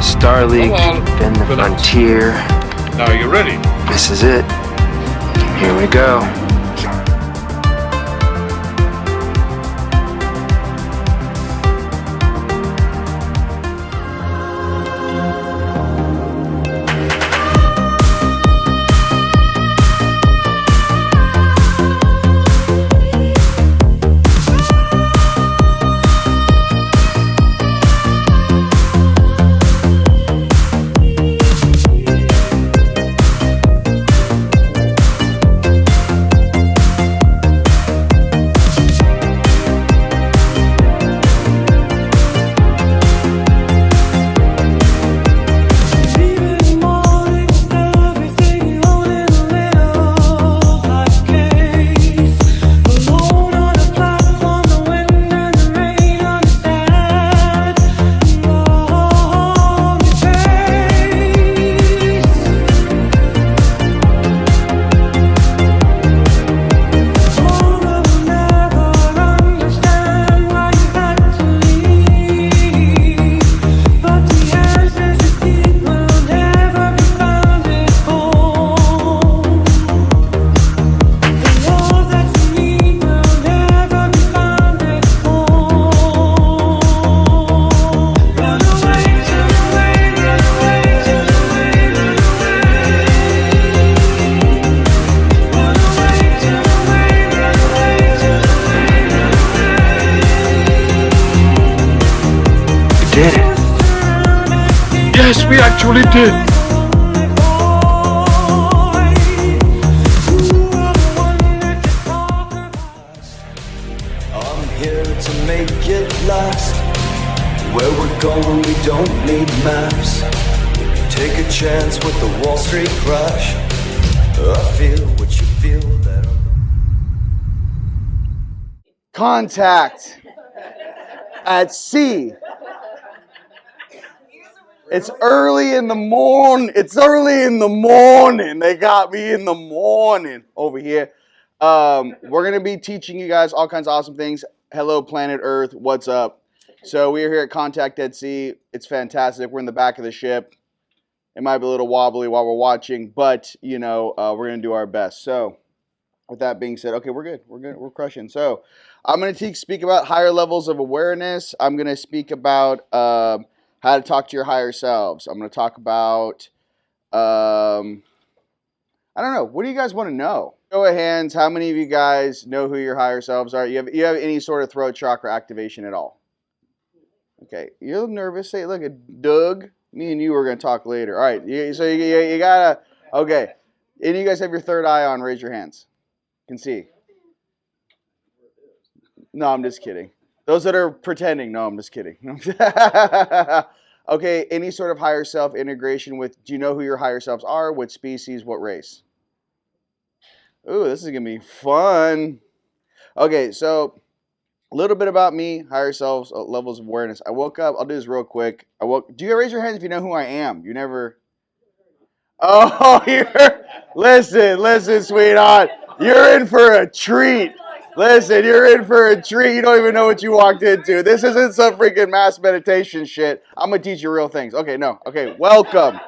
Star League, been the frontier. Now you're ready. This is it. Here we go. Did it. Yes, we actually did. I'm here to make it last. Where we're going, we don't need maps. Take a chance with the Wall Street crash. I feel what you feel there. Contact at sea. It's early in the morning. It's early in the morning. They got me in the morning over here. We're going to be teaching you guys all kinds of awesome things. Hello, planet Earth. What's up? So we're here at Contact at Sea. It's fantastic. We're in the back of the ship. It might be a little wobbly while we're watching, but, you know, we're going to do our best. So with that being said, okay, we're good. We're good. We're crushing. So I'm going to speak about higher levels of awareness. I'm going to speak about how to talk to your higher selves. I'm going to talk about, I don't know. What do you guys want to know? Show of hands. How many of you guys know who your higher selves are? You have any sort of throat chakra activation at all? Okay. You're nervous. Say, look at Doug. Me and you are going to talk later. All right. So you got to, okay. Any of you guys have your third eye on? Raise your hands. Can see. No, I'm just kidding. Those that are pretending, no, I'm just kidding. Okay, any sort of higher self integration with, do you know who your higher selves are? What species, what race? Ooh, this is going to be fun. Okay, so a little bit about me, higher selves, levels of awareness. I woke up, I'll do this real quick. Do you raise your hands if you know who I am? You never... Oh, listen, sweetheart. You're in for a treat. Listen, you're in for a treat. You don't even know what you walked into. This isn't some freaking mass meditation shit. I'm going to teach you real things. Okay, no. Okay, welcome.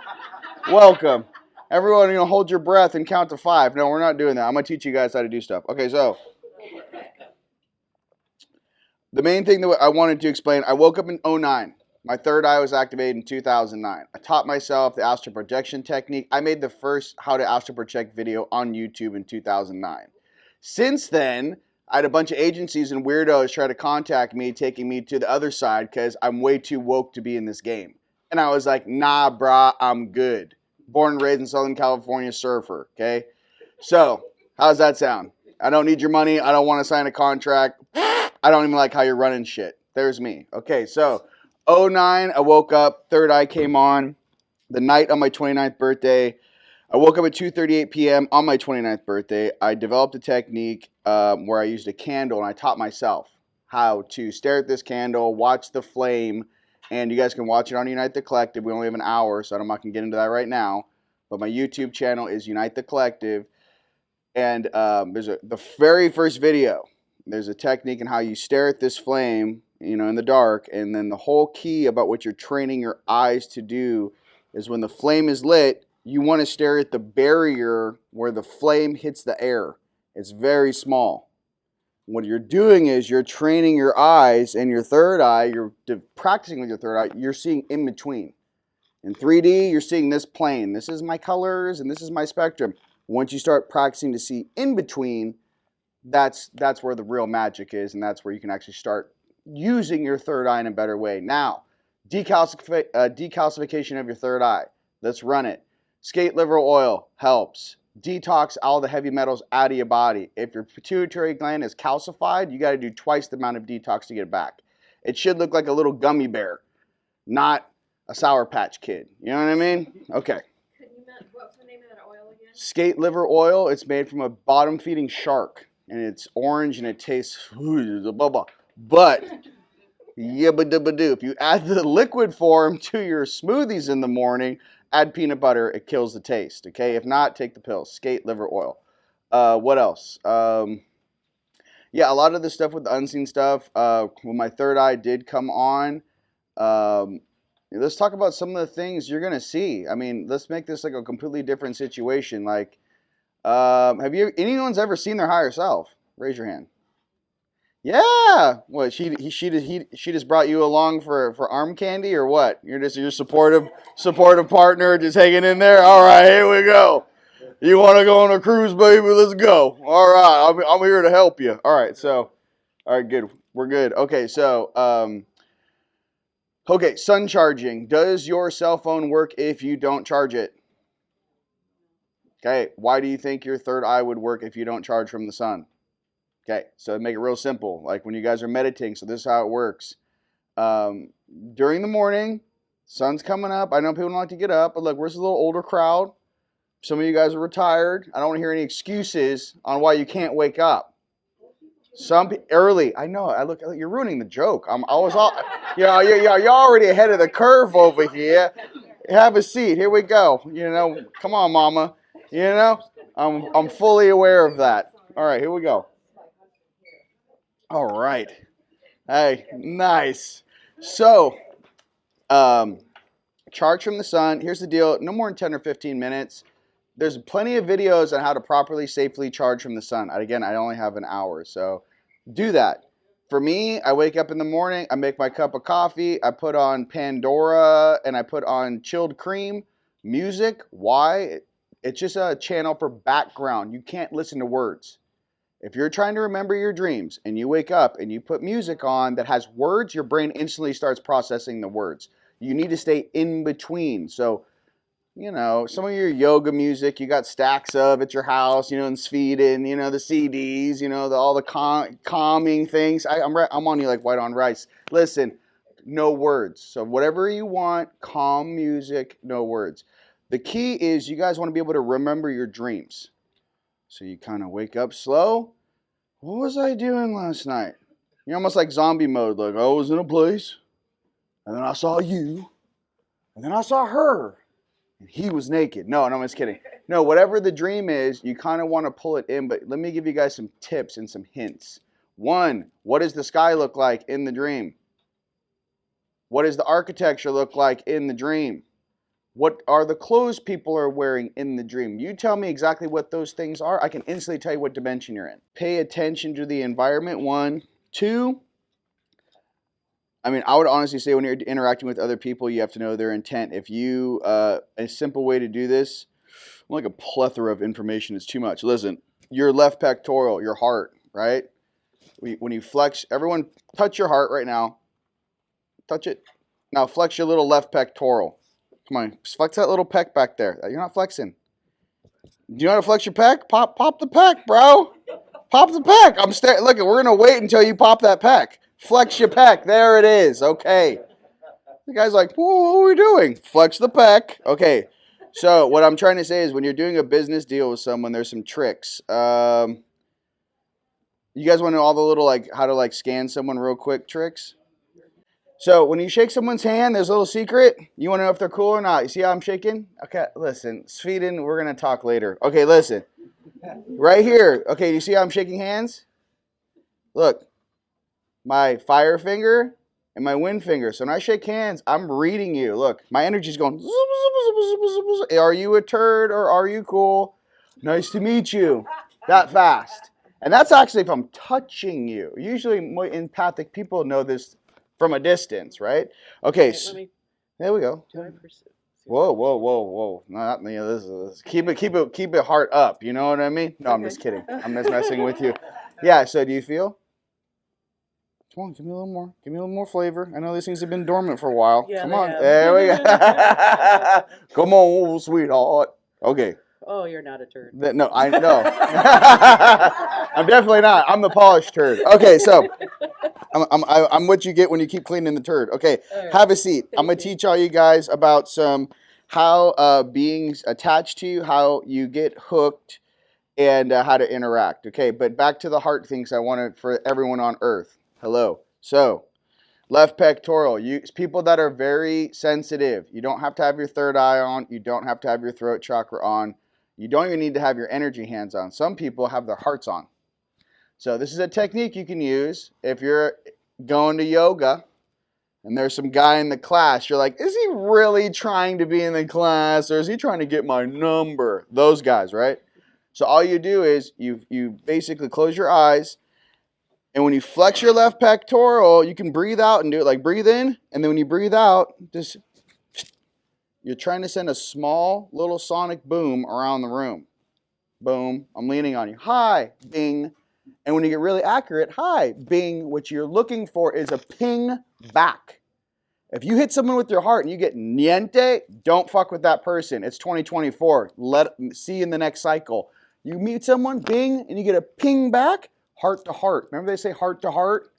Welcome. Everyone, hold your breath and count to 5. No, we're not doing that. I'm going to teach you guys how to do stuff. Okay, so the main thing that I wanted to explain, I woke up in 2009. My third eye was activated in 2009. I taught myself the astral projection technique. I made the first how to astral project video on YouTube in 2009. Since then, I had a bunch of agencies and weirdos try to contact me, taking me to the other side because I'm way too woke to be in this game. And I was like, nah, brah, I'm good. Born and raised in Southern California, surfer, okay? So, how's that sound? I don't need your money. I don't want to sign a contract. I don't even like how you're running shit. There's me. Okay, so 2009, I woke up, third eye came on. The night on my 29th birthday, I woke up at 2:38 p.m. on my 29th birthday. I developed a technique where I used a candle, and I taught myself how to stare at this candle, watch the flame, and you guys can watch it on Unite the Collective. We only have an hour, so I'm not going to get into that right now. But my YouTube channel is Unite the Collective, and there's the very first video. There's a technique in how you stare at this flame, in the dark. And then the whole key about what you're training your eyes to do is when the flame is lit, you want to stare at the barrier where the flame hits the air. It's very small. What you're doing is you're training your eyes and your third eye, you're practicing with your third eye, you're seeing in between. In 3D, you're seeing this plane. This is my colors and this is my spectrum. Once you start practicing to see in between, that's where the real magic is, and that's where you can actually start using your third eye in a better way. Now, decalcification of your third eye. Let's run it. Skate liver oil helps. Detox all the heavy metals out of your body. If your pituitary gland is calcified, you got to do twice the amount of detox to get it back. It should look like a little gummy bear, not a Sour Patch Kid. You know what I mean? Okay. What's the name of that oil again? Skate liver oil. It's made from a bottom-feeding shark, and it's orange and it tastes but if you add the liquid form to your smoothies in the morning, add peanut butter, it kills the taste. Okay, if not, take the pills. Skate liver oil. What else? Yeah, a lot of the stuff with the unseen stuff. When my third eye did come on, let's talk about some of the things you're gonna see. I mean, let's make this like a completely different situation. Like, have anyone's ever seen their higher self? Raise your hand. Yeah. What, she just brought you along for arm candy or what? You're just your supportive partner just hanging in there. All right, here we go. You want to go on a cruise, baby? Let's go. All right, I'm here to help you. All right, good. We're good. Okay, so sun charging. Does your cell phone work if you don't charge it? Okay, why do you think your third eye would work if you don't charge from the sun? Okay, so make it real simple. Like when you guys are meditating, so this is how it works. During the morning, sun's coming up. I know people don't like to get up, but look, we're just a little older crowd. Some of you guys are retired. I don't want to hear any excuses on why you can't wake up. Early. I know. Look, you're ruining the joke. You're already ahead of the curve over here. Have a seat. Here we go. Come on, mama. I'm fully aware of that. All right, here we go. All right. Hey, nice. So, charge from the sun. Here's the deal. No more than 10 or 15 minutes. There's plenty of videos on how to properly, safely charge from the sun. Again, I only have an hour, so do that. For me, I wake up in the morning, I make my cup of coffee, I put on Pandora, and I put on chilled cream music. Why? It's just a channel for background. You can't listen to words. If you're trying to remember your dreams and you wake up and you put music on that has words, your brain instantly starts processing the words. You need to stay in between. So, some of your yoga music, you got stacks of at your house, in Sweden, the CDs, all the calming things. I'm on you like white on rice. Listen, no words. So whatever you want, calm music, no words. The key is you guys want to be able to remember your dreams. So you kind of wake up slow. What was I doing last night? You're almost like zombie mode. Like, I was in a place, and then I saw you, and then I saw her, and he was naked. No, I'm just kidding. No, whatever the dream is, you kind of want to pull it in, but let me give you guys some tips and some hints. 1, what does the sky look like in the dream? What does the architecture look like in the dream? What are the clothes people are wearing in the dream? You tell me exactly what those things are. I can instantly tell you what dimension you're in. Pay attention to the environment, 1. 2, I would honestly say when you're interacting with other people, you have to know their intent. If you, a simple way to do this, like a plethora of information is too much. Listen, your left pectoral, your heart, right? When you flex, everyone touch your heart right now. Touch it. Now flex your little left pectoral. Come on, flex that little pec back there. You're not flexing. Do you know how to flex your pec? Pop the pec, bro. Pop the pec. Look, we're gonna wait until you pop that pec. Flex your pec. There it is. Okay. The guy's like, what are we doing? Flex the pec. Okay. So what I'm trying to say is when you're doing a business deal with someone, there's some tricks. You guys want to know all the little how to scan someone real quick tricks? So when you shake someone's hand, there's a little secret. You want to know if they're cool or not. You see how I'm shaking? Okay, listen. Sweden, we're going to talk later. Okay, listen. Right here. Okay, you see how I'm shaking hands? Look. my fire finger and my wind finger. So when I shake hands, I'm reading you. Look, my energy's going. Are you a turd or are you cool? Nice to meet you. That fast. And that's actually if I'm touching you. Usually more empathic people know this from a distance, right? Okay, so, there we go. Whoa, whoa, whoa, whoa! Not me. This is keep it heart up. You know what I mean? No, I'm just kidding. I'm just messing with you. Yeah. So do you feel? Come on, give me a little more. Give me a little more flavor. I know these things have been dormant for a while. Yeah, Come they on. have. There we go. Come on, sweetheart. Okay. Oh, you're not a turd. No, I know. I'm definitely not. I'm the polished turd. Okay, so I'm what you get when you keep cleaning the turd. Okay, Right. have a seat. I'm gonna teach all you guys about how beings attach to you, how you get hooked, and how to interact. Okay, but back to the heart things. I wanted for everyone on Earth. Hello. So, left pectoral. People that are very sensitive. You don't have to have your third eye on. You don't have to have your throat chakra on. You don't even need to have your energy hands on. Some people have their hearts on. So this is a technique you can use if you're going to yoga and there's some guy in the class. You're like, is he really trying to be in the class or is he trying to get my number? Those guys, right? So all you do is you basically close your eyes, and when you flex your left pectoral, you can breathe out and do it like breathe in, and then when you breathe out, just you're trying to send a small little sonic boom around the room. Boom, I'm leaning on you. Hi, bing. And when you get really accurate, hi, bing, what you're looking for is a ping back. If you hit someone with your heart and you get niente, don't fuck with that person. It's 2024. See you in the next cycle. You meet someone, bing, and you get a ping back, heart to heart. Remember they say heart to heart?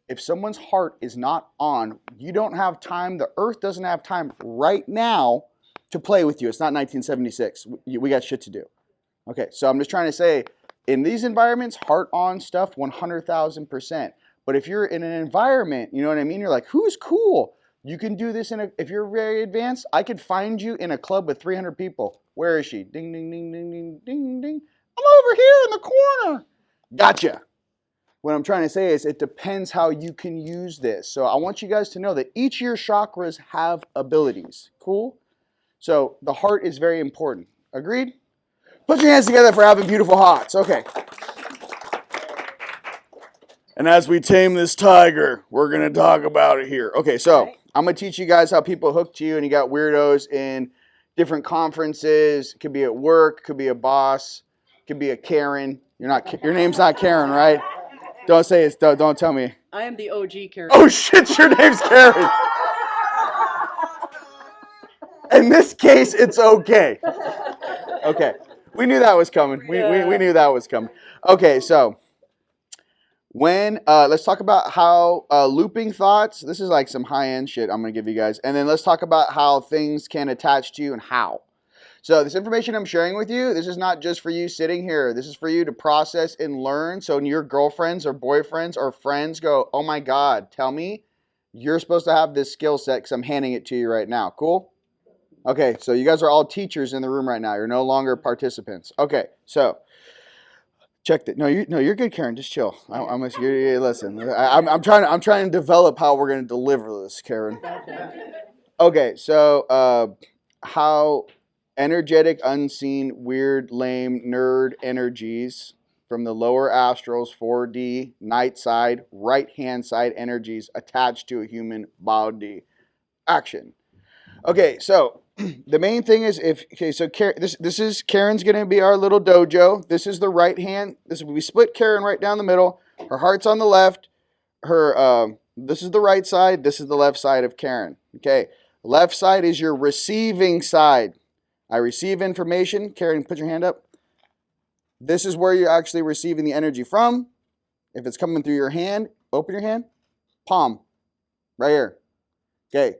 If someone's heart is not on, you don't have time, the earth doesn't have time right now to play with you. It's not 1976. We got shit to do. Okay, so I'm just trying to say, in these environments, heart on stuff, 100,000%. But if you're in an environment, you know what I mean? You're like, who's cool? You can do this if you're very advanced, I could find you in a club with 300 people. Where is she? Ding, ding, ding, ding, ding, ding, ding. I'm over here in the corner. Gotcha. What I'm trying to say is it depends how you can use this. So I want you guys to know that each of your chakras have abilities. Cool? So the heart is very important. Agreed? Put your hands together for having beautiful hearts. Okay. And as we tame this tiger, we're going to talk about it here. Okay, so I'm going to teach you guys how people hook to you, and you got weirdos in different conferences. It could be at work, could be a boss, could be a Karen. Your name's not Karen, right? Don't say it's, don't tell me. I am the OG Karen. Oh shit, your name's Karen. In this case, it's okay. Okay, we knew that was coming. We knew that was coming. Okay, so when let's talk about how looping thoughts. This is like some high-end shit I'm gonna give you guys, and then let's talk about how things can attach to you and how. So this information I'm sharing with you, this is not just for you sitting here. This is for you to process and learn. So when your girlfriends or boyfriends or friends go, oh my God, tell me, you're supposed to have this skill set because I'm handing it to you right now. Cool? Okay, so you guys are all teachers in the room right now. You're no longer participants. Okay, so check that. No, you're good, Karen. Just chill. Listen, I'm trying to develop how we're going to deliver this, Karen. Okay, so how energetic, unseen, weird, lame, nerd energies from the lower astrals, 4D, night side, right-hand side energies attached to a human body. Action. Okay, so the main thing is this is Karen's going to be our little dojo. This is the right hand. We split Karen right down the middle. Her heart's on the left. This is the right side. This is the left side of Karen. Okay, left side is your receiving side. I receive information. Karen, put your hand up. This is where you're actually receiving the energy from. If it's coming through your hand, open your hand. Palm. Right here. Okay.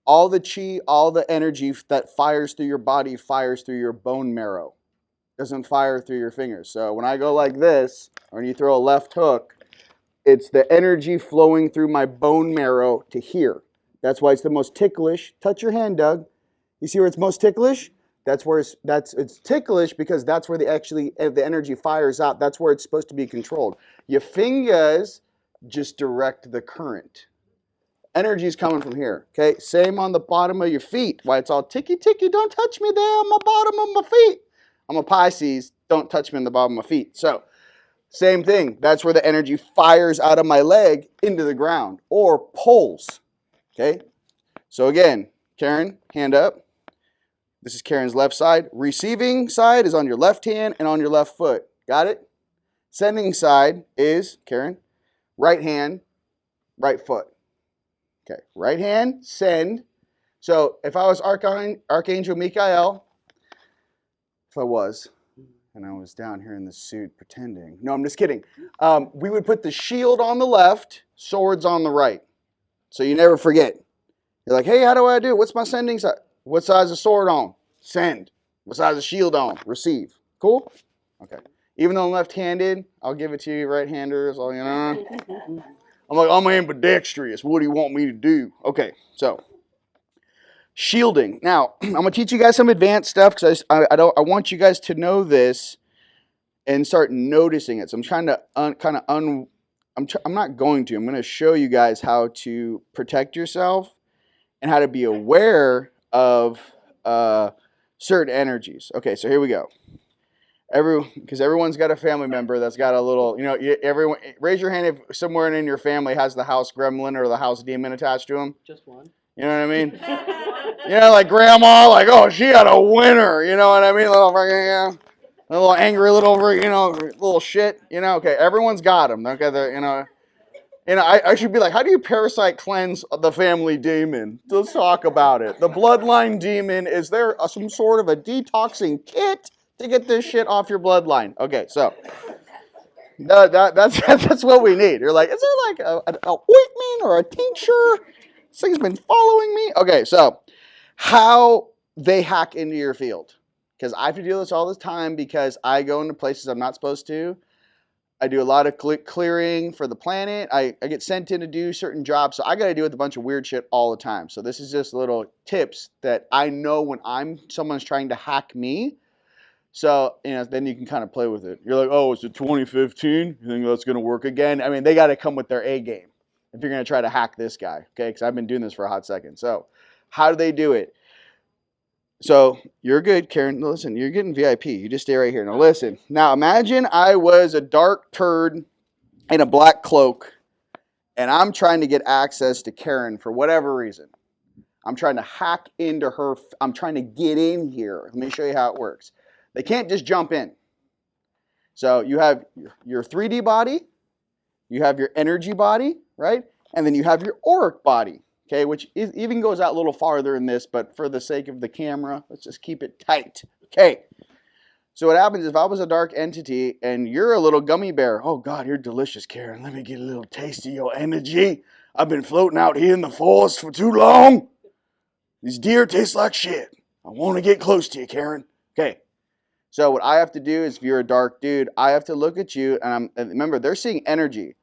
All the chi, all the energy that fires through your body fires through your bone marrow. Doesn't fire through your fingers. So when I go like this, or when you throw a left hook, it's the energy flowing through my bone marrow to here. That's why it's the most ticklish. Touch your hand, Doug. You see where it's most ticklish? That's where it's ticklish because that's where the energy fires out. That's where it's supposed to be controlled. Your fingers just direct the current. Energy is coming from here. Okay, same on the bottom of your feet. Why it's all ticky ticky, don't touch me there on the bottom of my feet. I'm a Pisces, don't touch me in the bottom of my feet. So, same thing. That's where the energy fires out of my leg into the ground or pulls. Okay, so again, Karen, hand up. This is Karen's left side. Receiving side is on your left hand and on your left foot. Got it? Sending side is, Karen, right hand, right foot. Okay, right hand, send. So if I was Archangel Michael, if I was, and I was down here in the suit pretending. No, I'm just kidding. We would put the shield on the left, swords on the right. So you never forget. You're like, hey, how do I do? What's my sending side? What size of sword on? Send. What size of shield on? Receive. Cool? Okay. Even though I'm left-handed, I'll give it to you right-handers. You know. I'm like, I'm ambidextrous. What do you want me to do? Okay, so shielding. Now, I'm gonna teach you guys some advanced stuff because I want you guys to know this and start noticing it. So I'm trying to I'm not going to. I'm going to show you guys how to protect yourself and how to be aware of certain energies. Okay, so here we go. Because everyone's got a family member that's got a little, everyone, raise your hand if somewhere in your family has the house gremlin or the house demon attached to them. Just one. You know what I mean? Like grandma, like, oh, she had a winner. You know what I mean? A little angry little, little shit. Okay, everyone's got them. Okay, I should be like, how do you parasite cleanse the family demon? Let's talk about it. The bloodline demon, is there some sort of a detoxing kit to get this shit off your bloodline? Okay, so that's what we need. You're like, is there like an ointment or a tincture? This thing's been following me. Okay, so how they hack into your field. Because I have to deal with this all the time because I go into places I'm not supposed to. I do a lot of clearing for the planet. I get sent in to do certain jobs. So I got to deal with a bunch of weird shit all the time. So this is just little tips that I know when someone's trying to hack me. So, then you can kind of play with it. You're like, oh, it's a 2015. You think that's going to work again? I mean, they got to come with their A game if you're going to try to hack this guy. Okay, because I've been doing this for a hot second. So how do they do it? So you're good, Karen. Listen, you're getting VIP. You just stay right here. Now listen. Now imagine I was a dark turd in a black cloak, and I'm trying to get access to Karen for whatever reason. I'm trying to hack into her. I'm trying to get in here. Let me show you how it works. They can't just jump in. So you have your 3D body, you have your energy body, right? And then you have your auric body. Okay, which even goes out a little farther in this, but for the sake of the camera, let's just keep it tight. Okay, so what happens if I was a dark entity and you're a little gummy bear? Oh God, you're delicious, Karen. Let me get a little taste of your energy. I've been floating out here in the forest for too long. These deer taste like shit. I want to get close to you, Karen. Okay, so what I have to do is if you're a dark dude, I have to look at you, and remember, they're seeing energy.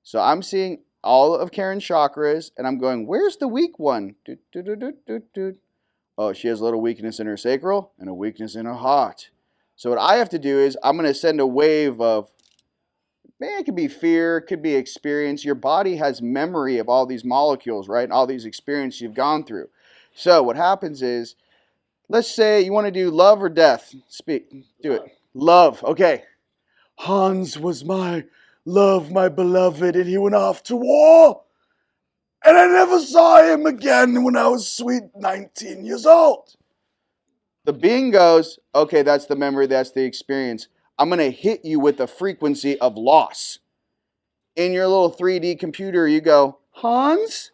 So I'm seeing all of Karen's chakras, and I'm going, where's the weak one? Oh, she has a little weakness in her sacral and a weakness in her heart. So what I have to do is I'm going to send a wave of, it could be fear, it could be experience. Your body has memory of all these molecules, right? And all these experiences you've gone through. So what happens is, let's say you want to do love or death. Do it. Love. Okay. Hans was my love, my beloved, and he went off to war. And I never saw him again when I was sweet 19 years old. The being goes, okay, that's the memory, that's the experience. I'm going to hit you with the frequency of loss. In your little 3D computer, you go, Hans?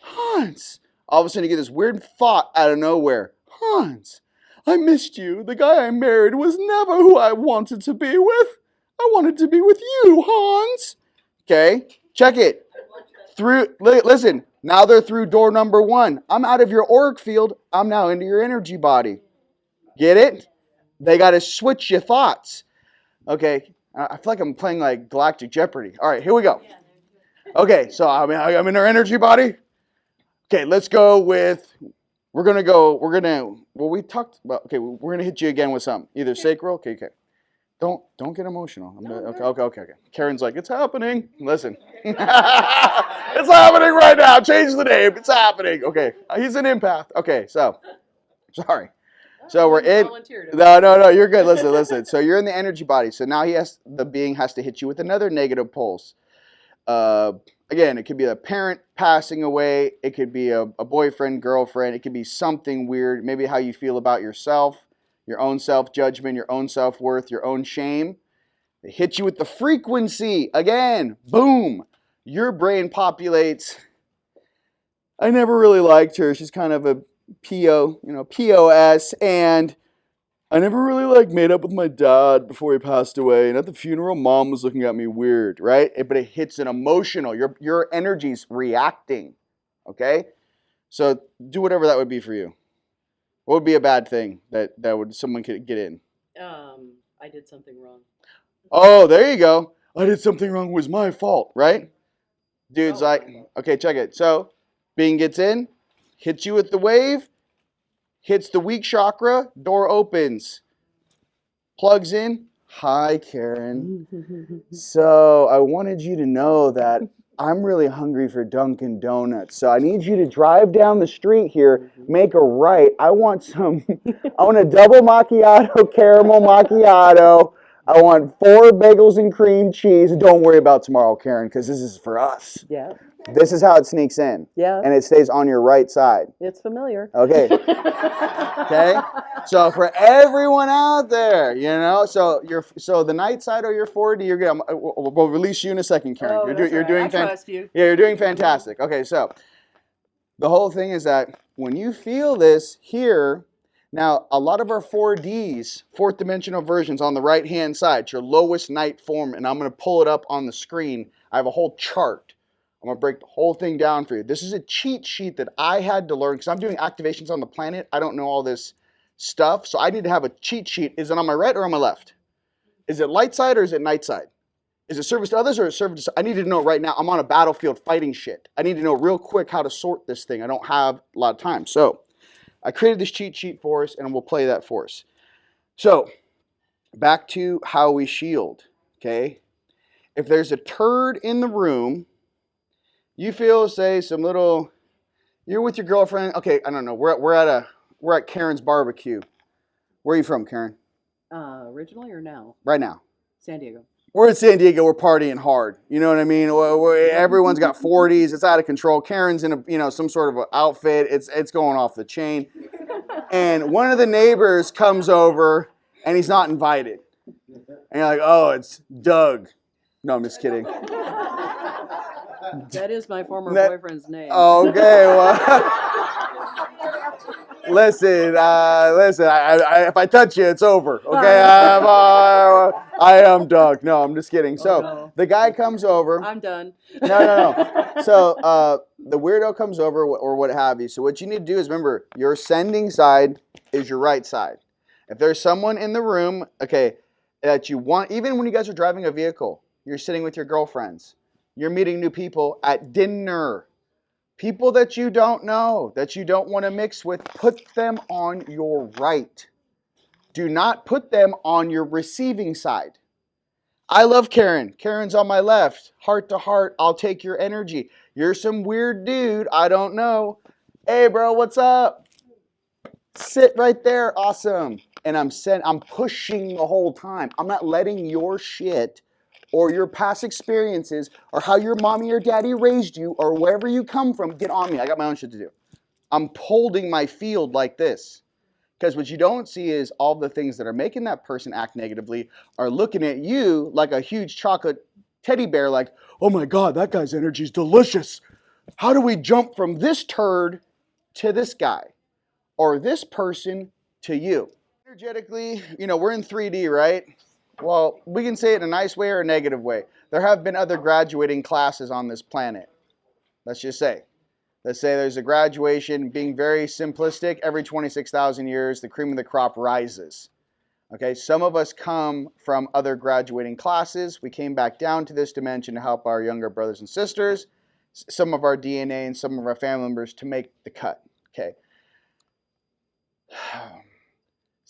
Hans. All of a sudden, you get this weird thought out of nowhere. Hans, I missed you. The guy I married was never who I wanted to be with. I wanted to be with you, Hans. Okay, check it. Listen, now they're through door number 1. I'm out of your auric field. I'm now into your energy body. Get it? They got to switch your thoughts. Okay, I feel like I'm playing like Galactic Jeopardy. All right, here we go. Okay, so I'm in our energy body. Okay, let's go with, we're going to hit you again with something. Either sacral, okay. Don't get emotional. No, Okay. Karen's like, it's happening. Listen. It's happening right now. Change the name. It's happening. Okay. He's an empath. Okay, so sorry. So we're in. No. You're good. Listen. So you're in the energy body. So now the being has to hit you with another negative pulse. Again, it could be a parent passing away. It could be a boyfriend, girlfriend. It could be something weird. Maybe how you feel about yourself, your own self-judgment, your own self-worth, your own shame. They hit you with the frequency. Again, boom. Your brain populates. I never really liked her. She's kind of a POS. And I never really made up with my dad before he passed away. And at the funeral, mom was looking at me weird, right? But it hits an emotional. Your energy's reacting, okay? So do whatever that would be for you. What would be a bad thing that someone could get in? I did something wrong. Oh, there you go. I did something wrong. It was my fault, right? Dude's okay, check it. So being gets in, hits you with the wave, hits the weak chakra, door opens, plugs in. Hi, Karen. So I wanted you to know that I'm really hungry for Dunkin' Donuts. So I need you to drive down the street here, make a right. I want a double macchiato, caramel macchiato. I want 4 bagels and cream cheese. Don't worry about tomorrow, Karen, because this is for us. Yeah. This is how it sneaks in. Yeah. And it stays on your right side. It's familiar. Okay. Okay. So for everyone out there, so the night side or your 4D, you're good. We'll release you in a second, Karen. Oh, you're doing I trust you. Yeah, you're doing fantastic. Okay, so the whole thing is that when you feel this here, now a lot of our 4Ds, fourth dimensional versions on the right hand side, your lowest night form, and I'm going to pull it up on the screen. I have a whole chart. I'm going to break the whole thing down for you. This is a cheat sheet that I had to learn because I'm doing activations on the planet. I don't know all this stuff, so I need to have a cheat sheet. Is it on my right or on my left? Is it light side or is it night side? Is it service to others or is it service to... I need to know right now. I'm on a battlefield fighting shit. I need to know real quick how to sort this thing. I don't have a lot of time. So I created this cheat sheet for us, and we'll play that for us. So back to how we shield, okay? If there's a turd in the room... You feel, say, some little, you're with your girlfriend. Okay, I don't know. We're at Karen's barbecue. Where are you from, Karen? Originally or now? Right now. San Diego. We're in San Diego. We're partying hard. You know what I mean? Everyone's got 40s. It's out of control. Karen's in some sort of an outfit. It's going off the chain. And one of the neighbors comes over, and he's not invited. And you're like, oh, it's Doug. No, I'm just kidding. That is my former boyfriend's name. Okay, well, listen. If I touch you, it's over. Okay, I am Doug. No, I'm just kidding. So the guy comes over. I'm done. No. So the weirdo comes over or what have you. So what you need to do is remember your ascending side is your right side. If there's someone in the room, okay, that you want, even when you guys are driving a vehicle, you're sitting with your girlfriends. You're meeting new people at dinner. People that you don't know, that you don't want to mix with, put them on your right. Do not put them on your receiving side. I love Karen. Karen's on my left. Heart to heart, I'll take your energy. You're some weird dude, I don't know. Hey bro, what's up? Sit right there, awesome. And I'm pushing the whole time. I'm not letting your shit or your past experiences, or how your mommy or daddy raised you, or wherever you come from, get on me. I got my own shit to do. I'm holding my field like this. Because what you don't see is all the things that are making that person act negatively are looking at you like a huge chocolate teddy bear, like, oh my God, that guy's energy is delicious. How do we jump from this turd to this guy? Or this person to you? Energetically, we're in 3D, right? Well, we can say it in a nice way or a negative way. There have been other graduating classes on this planet. Let's just say. Let's say there's a graduation, being very simplistic, every 26,000 years, the cream of the crop rises. Okay, some of us come from other graduating classes. We came back down to this dimension to help our younger brothers and sisters, some of our DNA and some of our family members to make the cut. Okay.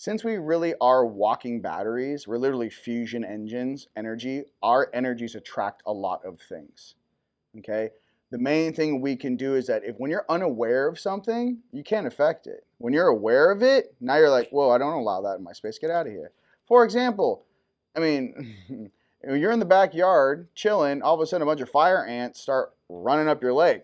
since we really are walking batteries, we're literally fusion engines, energy, our energies attract a lot of things, okay? The main thing we can do is that when you're unaware of something, you can't affect it. When you're aware of it, now you're like, whoa, I don't allow that in my space, get out of here. For example, I mean, when you're in the backyard chilling, all of a sudden a bunch of fire ants start running up your leg.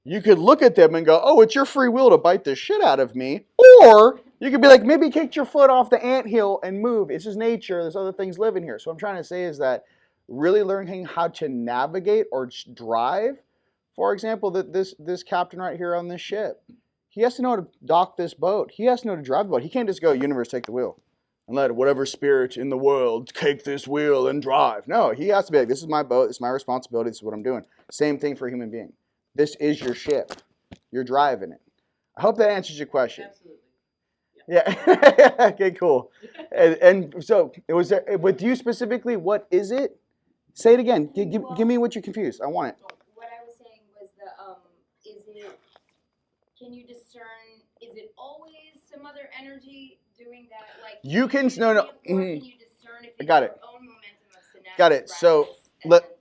You could look at them and go, oh, it's your free will to bite the shit out of me. Or you could be like, maybe kick your foot off the anthill and move. It's just nature. There's other things living here. So what I'm trying to say is that really learning how to navigate or drive. For example, this captain right here on this ship, he has to know how to dock this boat. He has to know how to drive the boat. He can't just go, universe, take the wheel, and let whatever spirit in the world take this wheel and drive. No, he has to be like, this is my boat. It's my responsibility. This is what I'm doing. Same thing for a human being. This is your ship. You're driving it. I hope that answers your question. Absolutely. Yeah. Okay, cool. And so it was with you specifically. What is it? Say it again. Give me what you're confused. I want it. What I was saying was is it, can you discern, is it always some other energy doing that? Like, You can, no. or can you discern if I it's got your it. own momentum of synaptic Got it. So, practice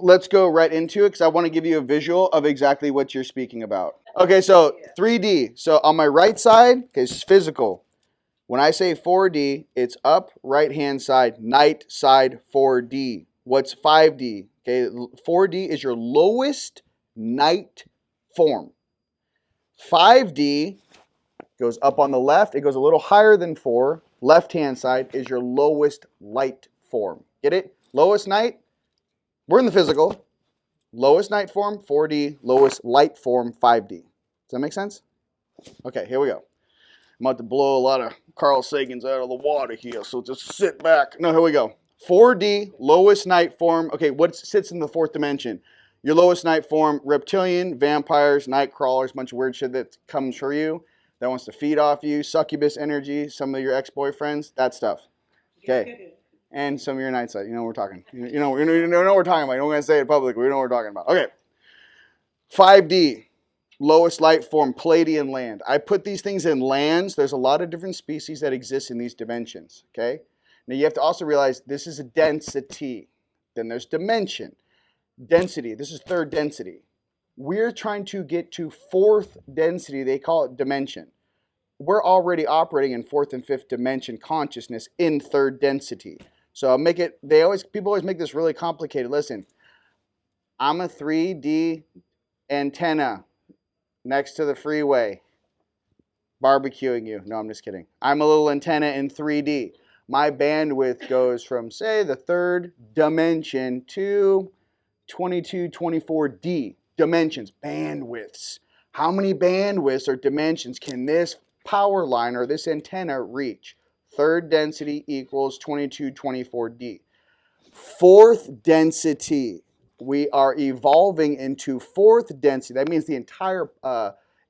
let's go right into it because I want to give you a visual of exactly what you're speaking about. Okay, so 3D. So on my right side, okay, it's physical. When I say 4D, it's up, right-hand side, night side 4D. What's 5D? Okay, 4D is your lowest night form. 5D goes up on the left. It goes a little higher than 4. Left-hand side is your lowest light form. Get it? Lowest night. We're in the physical. Lowest night form, 4D. Lowest light form, 5D. Does that make sense? Okay, here we go. I'm about to blow a lot of Carl Sagans out of the water here, so just sit back. No, here we go. 4D, lowest night form. Okay, what sits in the fourth dimension? Your lowest night form, reptilian, vampires, night crawlers, bunch of weird shit that comes for you, that wants to feed off you, succubus energy, some of your ex-boyfriends, that stuff. Okay. And some of your night side. You know what we're talking. You know what we're talking about. You don't want to say it publicly. We know what we're talking about. Okay. 5D, lowest light form, Palladian land. I put these things in lands. There's a lot of different species that exist in these dimensions. Okay. Now you have to also realize this is a density. Then there's dimension. Density. This is third density. We're trying to get to fourth density. They call it dimension. We're already operating in fourth and fifth dimension consciousness in third density. So people always make this really complicated. Listen, I'm a 3D antenna next to the freeway barbecuing you. No, I'm just kidding. I'm a little antenna in 3D. My bandwidth goes from, say, the third dimension to 22, 24D. Dimensions, bandwidths. How many bandwidths or dimensions can this power line or this antenna reach? Third density equals 22, 24D. Fourth density. We are evolving into fourth density. That means the entire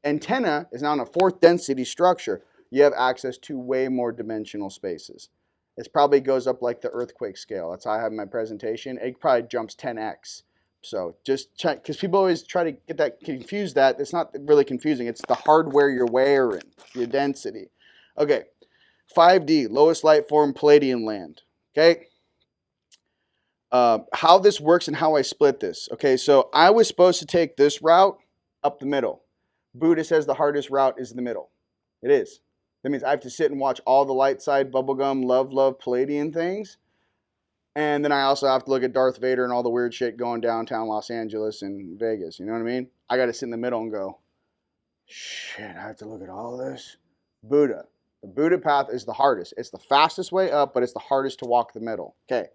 antenna is now in a fourth density structure. You have access to way more dimensional spaces. It probably goes up like the earthquake scale. That's how I have my presentation. It probably jumps 10x. So just check, because people always try to get that confused. That it's not really confusing. It's the hardware you're wearing, your density. Okay, 5D, lowest light form, Palladian land. Okay, how this works and how I split this. Okay, so I was supposed to take this route up the middle. Buddha says the hardest route is the middle. It is. That means I have to sit and watch all the light side, bubblegum, love, Palladian things. And then I also have to look at Darth Vader and all the weird shit going downtown Los Angeles and Vegas. You know what I mean? I got to sit in the middle and go, shit, I have to look at all this. Buddha. The Buddha path is the hardest. It's the fastest way up, but it's the hardest to walk the middle. Okay.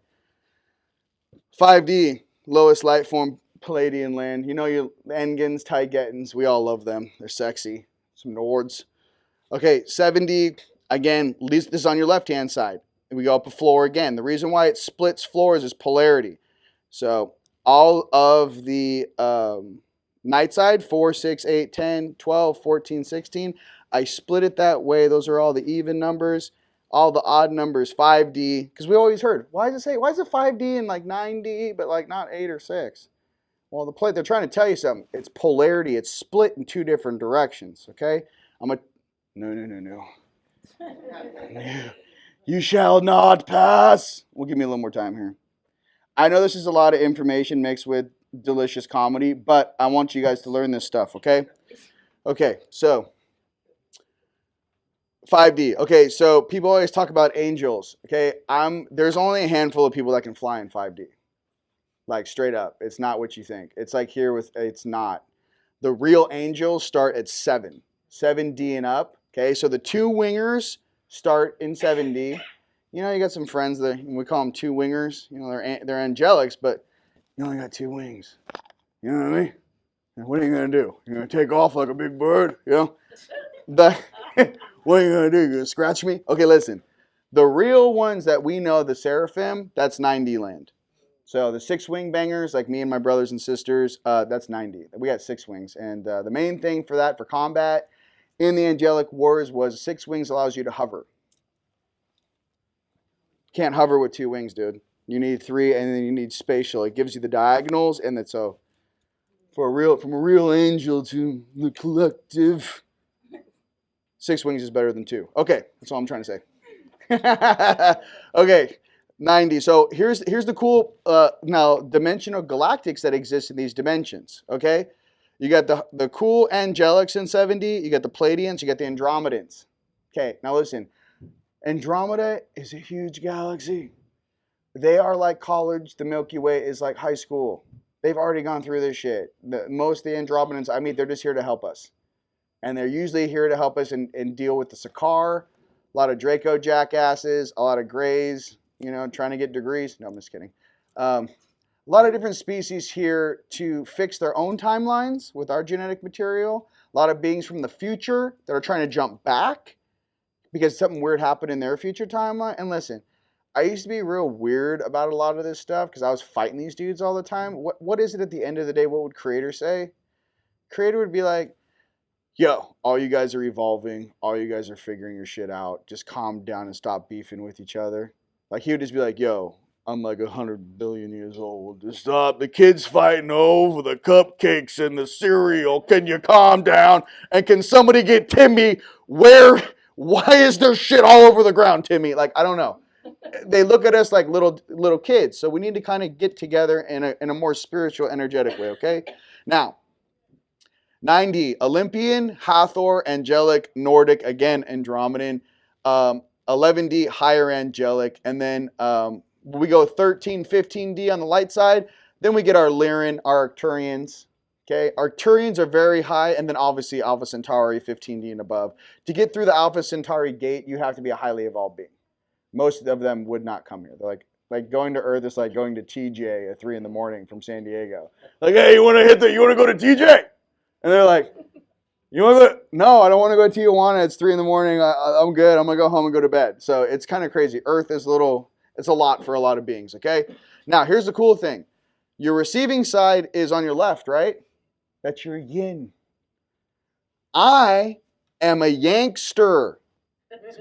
5D, lowest light form, Palladian land. You know your Engans, Taigetans. We all love them. They're sexy. Some Nords. Okay, 7D, again, this is on your left-hand side. We go up a floor again. The reason why it splits floors is polarity. So all of the night side, 4, 6, 8, 10, 12, 14, 16, I split it that way. Those are all the even numbers. All the odd numbers, 5D. Because we always heard, why is it 5D and like 9D, but like not 8 or 6? Well, they're trying to tell you something. It's polarity. It's split in two different directions, okay? No. You shall not pass. We'll give me a little more time here. I know this is a lot of information mixed with delicious comedy, but I want you guys to learn this stuff, okay? Okay, so 5D. Okay, so people always talk about angels, okay? There's only a handful of people that can fly in 5D. Like straight up. It's not what you think. It's like here with, it's not. The real angels start at 7D and up, okay? So the two wingers start in 7D. You know, you got some friends that we call them two wingers. You know, they're angelics, but you only got two wings. You know what I mean? And what are you gonna do? You're gonna take off like a big bird? You know? What are you gonna do? You gonna scratch me? Okay, listen. The real ones that we know, the seraphim, that's 9D land. So the 6-wing bangers, like me and my brothers and sisters, that's 9D. We got 6 wings, and the main thing for that, for combat in the angelic wars, was 6 wings allows you to hover. Can't hover with 2 wings, dude. You need 3, and then you need spatial. It gives you the diagonals, and that's so. From a real angel to the collective, 6 wings is better than 2. Okay, that's all I'm trying to say. Okay, 90. So here's the cool now dimensional galactics that exist in these dimensions. Okay, you got the cool angelics in 7D. You got the Pleiadians. You got the Andromedans. Okay, now listen. Andromeda is a huge galaxy. They are like college. The Milky Way is like high school. They've already gone through this shit. Most of the Andromedans I meet, they're just here to help us. And they're usually here to help us and deal with the Sakaar, a lot of Draco jackasses, a lot of Greys, you know, trying to get degrees. No, I'm just kidding. A lot of different species here to fix their own timelines with our genetic material. A lot of beings from the future that are trying to jump back because something weird happened in their future timeline. And listen, I used to be real weird about a lot of this stuff because I was fighting these dudes all the time. What is it at the end of the day? What would Creator say? Creator would be like, yo, all you guys are evolving. All you guys are figuring your shit out. Just calm down and stop beefing with each other. Like, he would just be like, yo, I'm like 100 billion years old. Just stop. The kids fighting over the cupcakes and the cereal. Can you calm down? And can somebody get Timmy? Why is there shit all over the ground, Timmy? Like, I don't know. They look at us like little kids. So we need to kind of get together in a more spiritual, energetic way, okay? Now, 9D, Olympian, Hathor, Angelic, Nordic, again, Andromedan. 11D, higher angelic. And then we go 13, 15D on the light side. Then we get our Lyran, our Arcturians. Okay, Arcturians are very high. And then obviously Alpha Centauri, 15D and above. To get through the Alpha Centauri gate, you have to be a highly evolved being. Most of them would not come here. They're like going to Earth is like going to TJ at 3 in the morning from San Diego. Like, hey, you want to go to TJ? And they're like, you want to go? No, I don't want to go to Tijuana. It's 3 in the morning. I'm good. I'm going to go home and go to bed. So it's kind of crazy. Earth is it's a lot for a lot of beings, okay? Now, here's the cool thing. Your receiving side is on your left, right? That's your yin. I am a Yankster.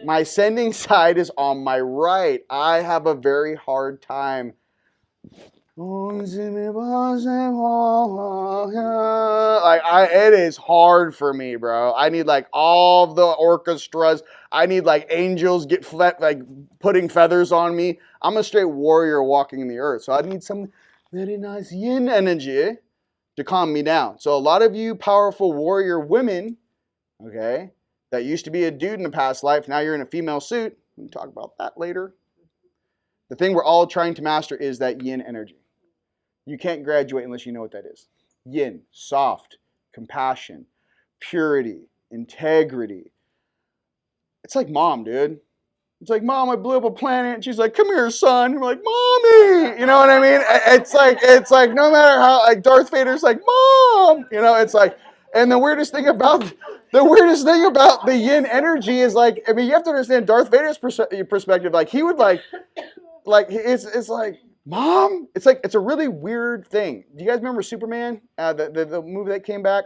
My sending side is on my right. I have a very hard time. It is hard for me, bro. I need like all the orchestras. I need like angels putting feathers on me. I'm a straight warrior walking in the earth. So I need some very nice yin energy to calm me down. So a lot of you powerful warrior women, okay, that used to be a dude in a past life, now you're in a female suit. We can talk about that later. The thing we're all trying to master is that yin energy. You can't graduate unless you know what that is. Yin, soft, compassion, purity, integrity. It's like mom, dude. It's like, Mom, I blew up a planet. And she's like, come here, son. And we're like, Mommy. You know what I mean? It's like no matter how, like Darth Vader's like, Mom. You know, it's like, and the weirdest thing about the yin energy is like, I mean, you have to understand Darth Vader's perspective. Like, he would like it's like, Mom? It's a really weird thing. Do you guys remember Superman? The movie that came back?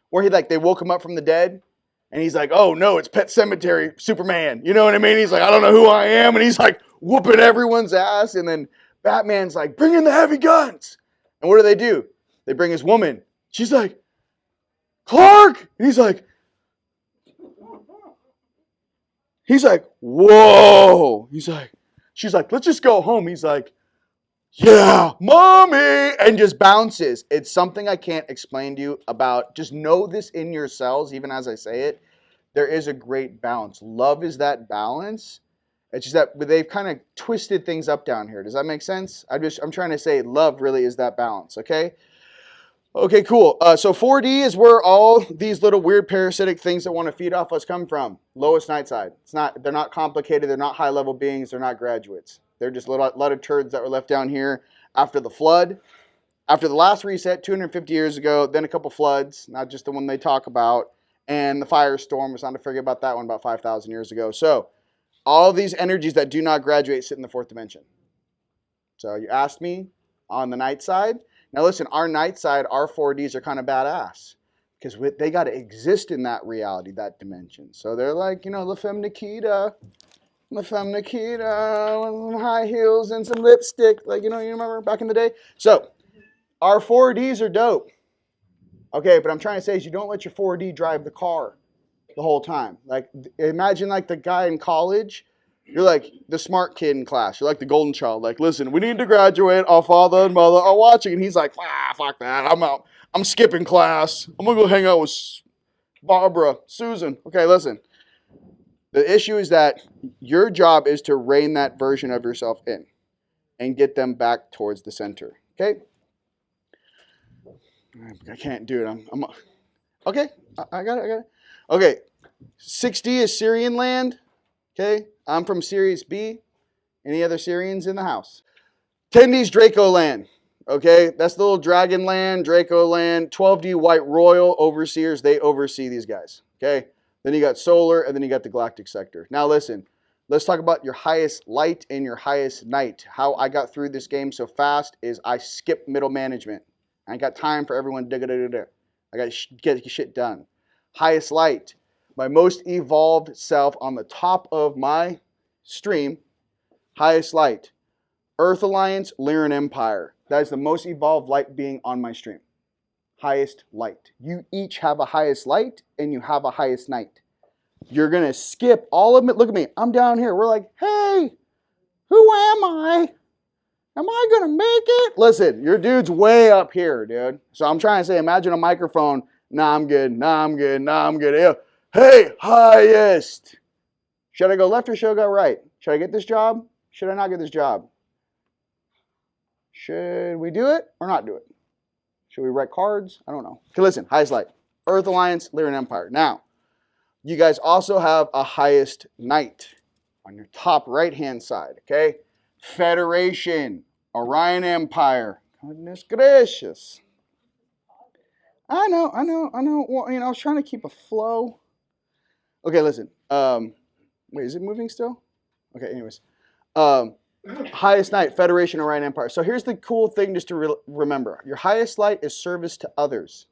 Where they woke him up from the dead? And he's like, oh no, it's Pet Cemetery Superman. You know what I mean? He's like, I don't know who I am. And he's like whooping everyone's ass. And then Batman's like, bring in the heavy guns. And what do? They bring his woman. She's like, Clark! And he's like, He's like, whoa. He's like, she's like, let's just go home. He's like, yeah, mommy, and just bounces. It's something I can't explain to you about. Just know this in yourselves, even as I say it. There is a great balance. Love is that balance. It's just that they've kind of twisted things up down here. Does that make sense? I'm trying to say love really is that balance, okay? Okay, cool. So 4D is where all these little weird parasitic things that want to feed off us come from. Lowest night side. They're not complicated. They're not high-level beings. They're not graduates. They're just a lot of turds that were left down here after the flood, after the last reset 250 years ago, then a couple floods, not just the one they talk about, and the firestorm. It's not to forget about that one about 5,000 years ago. So all these energies that do not graduate sit in the fourth dimension. So you asked me on the night side. Now listen, our night side, our 4Ds are kind of badass because they got to exist in that reality, that dimension. So they're like, you know, La Femme Nikita, with some high heels and some lipstick, like, you know, you remember back in the day? So our 4Ds are dope. Okay, but I'm trying to say is you don't let your 4D drive the car the whole time. Like, imagine like the guy in college. You're like the smart kid in class. You're like the golden child. Like, listen, we need to graduate. Our father and mother are watching. And he's like, fuck that. I'm out. I'm skipping class. I'm going to go hang out with Barbara, Susan. Okay, listen. The issue is that your job is to rein that version of yourself in and get them back towards the center. Okay? I can't do it. I'm okay. I got it. Okay. 6D is Syrian land. Okay? I'm from Sirius B. Any other Syrians in the house? 10D is Draco land. Okay? That's the little dragon land, Draco land. 12D White Royal overseers. They oversee these guys. Okay? Then you got solar, and then you got the galactic sector. Now listen, let's talk about your highest light and your highest night. How I got through this game so fast is I skipped middle management. I ain't got time for everyone. I got to get shit done. Highest light, my most evolved self on the top of my stream. Highest light, Earth Alliance, Lyran Empire. That is the most evolved light being on my stream. Highest light. You each have a highest light and you have a highest night. You're going to skip all of it. Look at me. I'm down here. We're like, hey, who am I? Am I going to make it? Listen, your dude's way up here, dude. So I'm trying to say, imagine a microphone. Nah, I'm good. Nah, I'm good. Nah, I'm good. Hey, highest. Should I go left or should I go right? Should I get this job? Should I not get this job? Should we do it or not do it? Should we write cards? I don't know. Okay, listen, highest light. Earth Alliance, Lyran Empire. Now, you guys also have a highest night on your top right-hand side, okay? Federation, Orion Empire. Goodness gracious. I know. Well, you know, I was trying to keep a flow. Okay, listen. Wait, is it moving still? Okay, anyways. Highest night, Federation, Orion Empire. So here's the cool thing just to remember. Your highest light is service to others.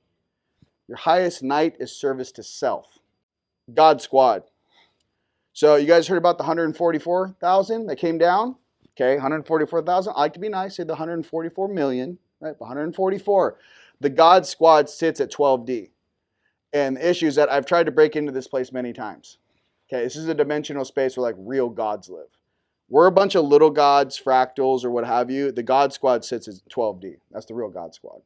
Your highest night is service to self. God Squad. So you guys heard about the 144,000 that came down? Okay, 144,000. I like to be nice, say the 144 million, right? 144. The God Squad sits at 12D. And the issue is that I've tried to break into this place many times. Okay, this is a dimensional space where like real gods live. We're a bunch of little gods, fractals, or what have you. The God Squad sits at 12D. That's the real God Squad.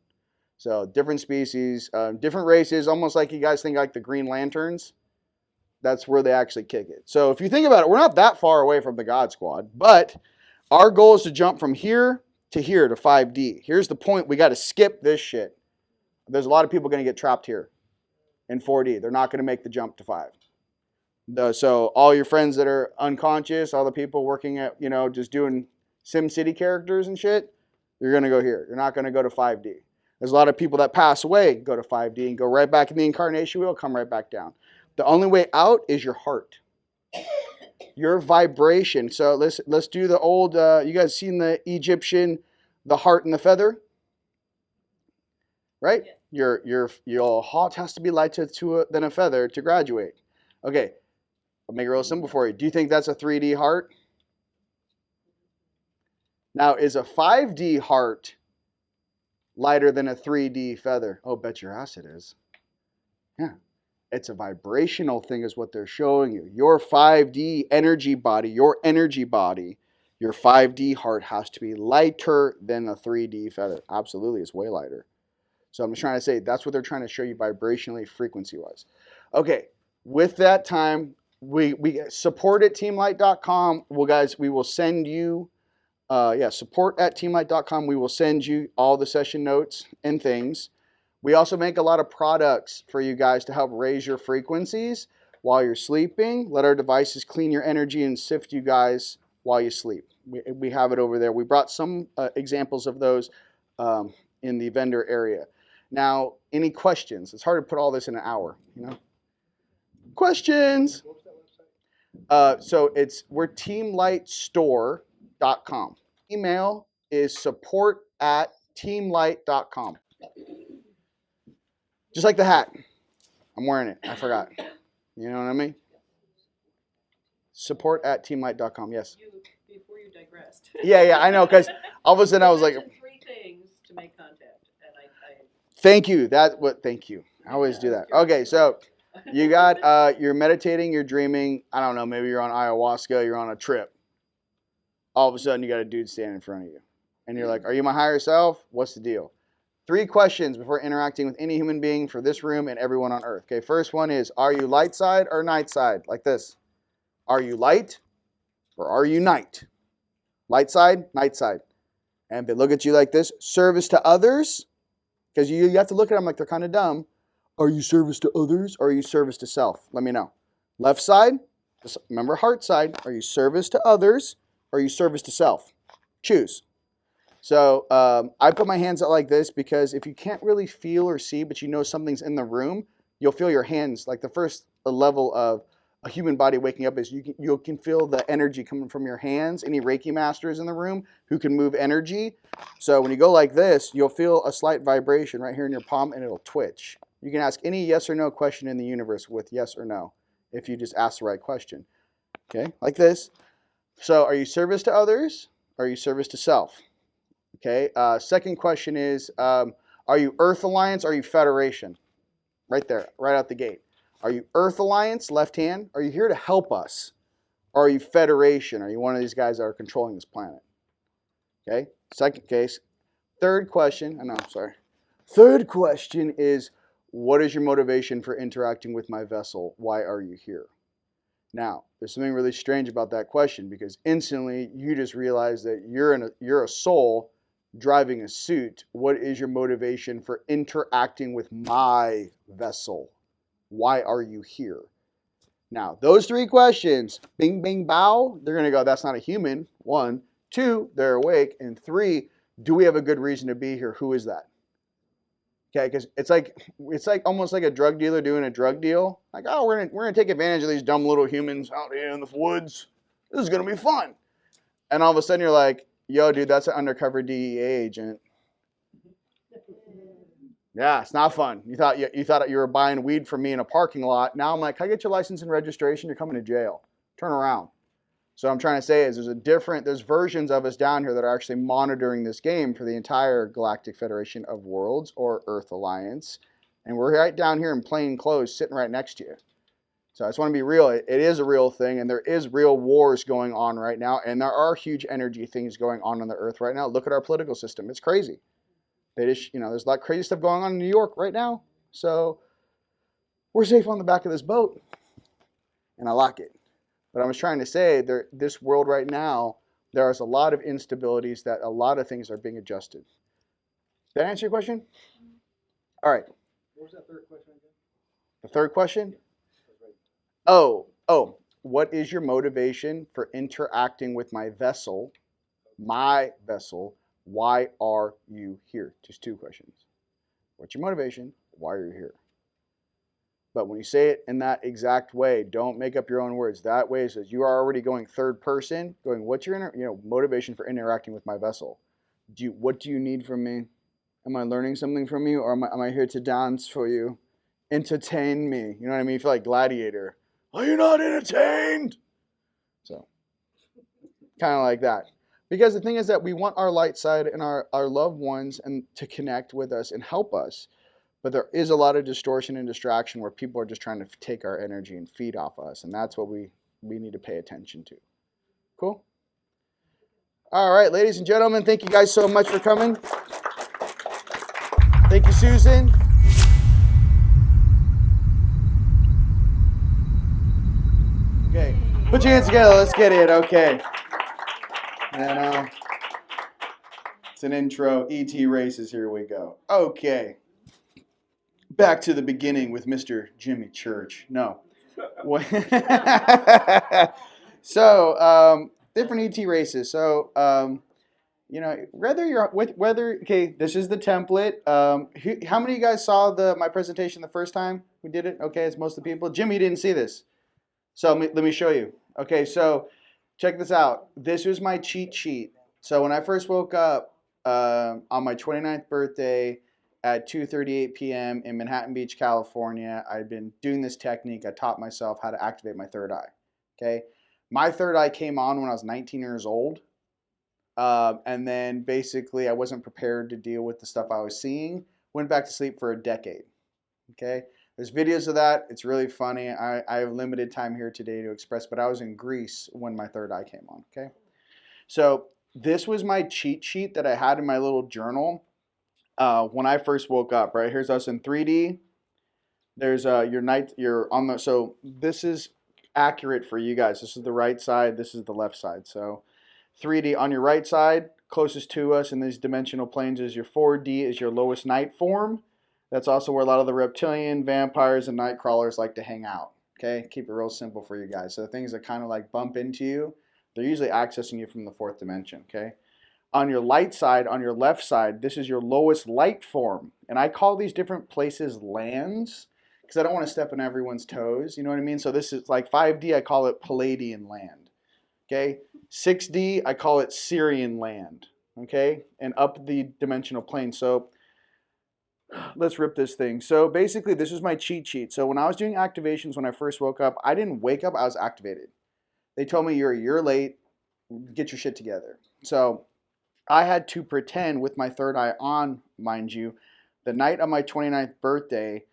So different species, different races, almost like you guys think like the Green Lanterns. That's where they actually kick it. So if you think about it, we're not that far away from the God Squad, but our goal is to jump from here to 5D. Here's the point. We got to skip this shit. There's a lot of people going to get trapped here in 4D. They're not going to make the jump to 5. So all your friends that are unconscious, all the people working at, you know, just doing SimCity characters and shit, you're going to go here. You're not going to go to 5D. There's a lot of people that pass away, go to 5D and go right back in the incarnation wheel, come right back down. The only way out is your heart. Your vibration. So let's do the old, you guys seen the Egyptian, the heart and the feather? Right? Your heart has to be lighter than a feather to graduate. Okay. I'll make it real simple for you. Do you think that's a 3D heart? Now, is a 5D heart lighter than a 3D feather? Oh, bet your ass it is. Yeah. It's a vibrational thing is what they're showing you. Your 5D energy body, your 5D heart has to be lighter than a 3D feather. Absolutely, it's way lighter. So I'm just trying to say that's what they're trying to show you vibrationally, frequency-wise. Okay, with that time, we support at teamlight.com. Well, guys, we will send you, support at teamlight.com. We will send you all the session notes and things. We also make a lot of products for you guys to help raise your frequencies while you're sleeping. Let our devices clean your energy and sift you guys while you sleep. We have it over there. We brought some examples of those in the vendor area. Now, any questions? It's hard to put all this in an hour, you know? Questions? So we're teamlightstore.com. Email is support@teamlight.com. Just like the hat. I'm wearing it. I forgot. You know what I mean? Support@teamlight.com. Yes. Before you digressed. Yeah, I know, because all of a sudden I was like, 3 things to make contact, and I thank you. Thank you. I always do that. Okay, so you got, you're meditating, you're dreaming. I don't know, maybe you're on ayahuasca, you're on a trip. All of a sudden you got a dude standing in front of you. And you're like, are you my higher self? What's the deal? 3 questions before interacting with any human being for this room and everyone on earth. Okay, first one is, are you light side or night side? Like this. Are you light or are you night? Light side, night side. And they look at you like this. Service to others, because you have to look at them like they're kind of dumb. Are you service to others or are you service to self? Let me know. Left side, remember heart side. Are you service to others or are you service to self? Choose. So I put my hands out like this because if you can't really feel or see, but you know something's in the room, you'll feel your hands. Like the first level of a human body waking up is you can feel the energy coming from your hands. Any Reiki masters in the room who can move energy. So when you go like this, you'll feel a slight vibration right here in your palm and it'll twitch. You can ask any yes or no question in the universe with yes or no if you just ask the right question. Okay, like this. So are you service to others or are you service to self? Okay, second question is, are you Earth Alliance or are you Federation? Right there, right out the gate. Are you Earth Alliance, left hand? Are you here to help us? Or are you Federation? Are you one of these guys that are controlling this planet? Okay, second case. Third question, Third question is, what is your motivation for interacting with my vessel? Why are you here? Now, there's something really strange about that question because instantly you just realize that you're a soul driving a suit. What is your motivation for interacting with my vessel? Why are you here? Now, those 3 questions, bing, bing, bow, they're going to go, that's not a human. 1. 2, they're awake. And 3, do we have a good reason to be here? Who is that? Okay, because it's like almost like a drug dealer doing a drug deal. Like, oh, we're gonna take advantage of these dumb little humans out here in the woods. This is gonna be fun. And all of a sudden you're like, yo, dude, that's an undercover DEA agent. Yeah, it's not fun. You thought you were buying weed from me in a parking lot. Now I'm like, can I get your license and registration? You're coming to jail. Turn around. So what I'm trying to say is there's versions of us down here that are actually monitoring this game for the entire Galactic Federation of Worlds or Earth Alliance. And we're right down here in plain clothes sitting right next to you. So I just want to be real. It is a real thing and there is real wars going on right now. And there are huge energy things going on the Earth right now. Look at our political system. It's crazy. There's a lot of crazy stuff going on in New York right now. So we're safe on the back of this boat. And I like it. But I was trying to say, this world right now, there's a lot of instabilities that a lot of things are being adjusted. Did that answer your question? All right. What was that third question again? The third question? Oh, what is your motivation for interacting with my vessel? My vessel. Why are you here? Just 2 questions. What's your motivation? Why are you here? But when you say it in that exact way, don't make up your own words. That way it says you are already going third person, going, what's your motivation for interacting with my vessel? What do you need from me? Am I learning something from you, or am I here to dance for you? Entertain me. You know what I mean? You feel like Gladiator. Are you not entertained? So, kind of like that. Because the thing is that we want our light side and our loved ones and to connect with us and help us. But there is a lot of distortion and distraction where people are just trying to take our energy and feed off us. And that's what we need to pay attention to. Cool? All right, ladies and gentlemen, thank you guys so much for coming. Thank you, Susan. Okay, put your hands together. Let's get it. Okay. And it's an intro. ET races. Here we go. Okay. Back to the beginning with Mr. Jimmy Church. No. So, different ET races. So, okay, this is the template. How many of you guys saw my presentation the first time we did it? Okay, it's most of the people. Jimmy didn't see this. So let me show you. Okay, so check this out. This was my cheat sheet. So when I first woke up on my 29th birthday at 2:38 p.m. in Manhattan Beach, California, I'd been doing this technique. I taught myself how to activate my third eye. Okay, my third eye came on when I was 19 years old. And then basically I wasn't prepared to deal with the stuff I was seeing. Went back to sleep for a decade. Okay, there's videos of that. It's really funny. I have limited time here today to express, but I was in Greece when my third eye came on. Okay, so this was my cheat sheet that I had in my little journal when I first woke up. Right, here's us in 3D. There's so this is accurate for you guys. This is the right side. This is the left side. So 3D on your right side, closest to us in these dimensional planes is your 4D, is your lowest night form. That's also where a lot of the reptilian, vampires, and night crawlers like to hang out. Okay, keep it real simple for you guys. So the things that kind of like bump into you, they're usually accessing you from the fourth dimension. Okay, on your light side, on your left side, this is your lowest light form. And I call these different places lands because I don't want to step on everyone's toes. You know what I mean? So this is like 5D, I call it Palladian land. Okay, 6D, I call it Syrian land. Okay, and up the dimensional plane. So let's rip this thing. So basically, this is my cheat sheet. So when I was doing activations when I first woke up, I didn't wake up, I was activated. They told me you're a year late, get your shit together. So I had to pretend with my third eye on, mind you, the night of my 29th birthday,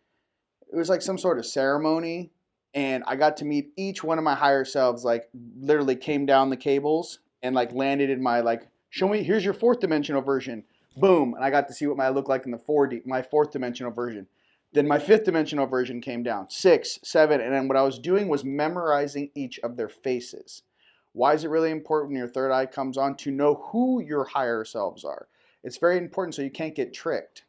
it was like some sort of ceremony. And I got to meet each one of my higher selves, like literally came down the cables and like landed in my like, show me, here's your fourth dimensional version. Boom. And I got to see what I look like in the 4D, my fourth dimensional version. Then my fifth dimensional version came down, 6, 7. And then what I was doing was memorizing each of their faces. Why is it really important when your third eye comes on? To know who your higher selves are. It's very important so you can't get tricked.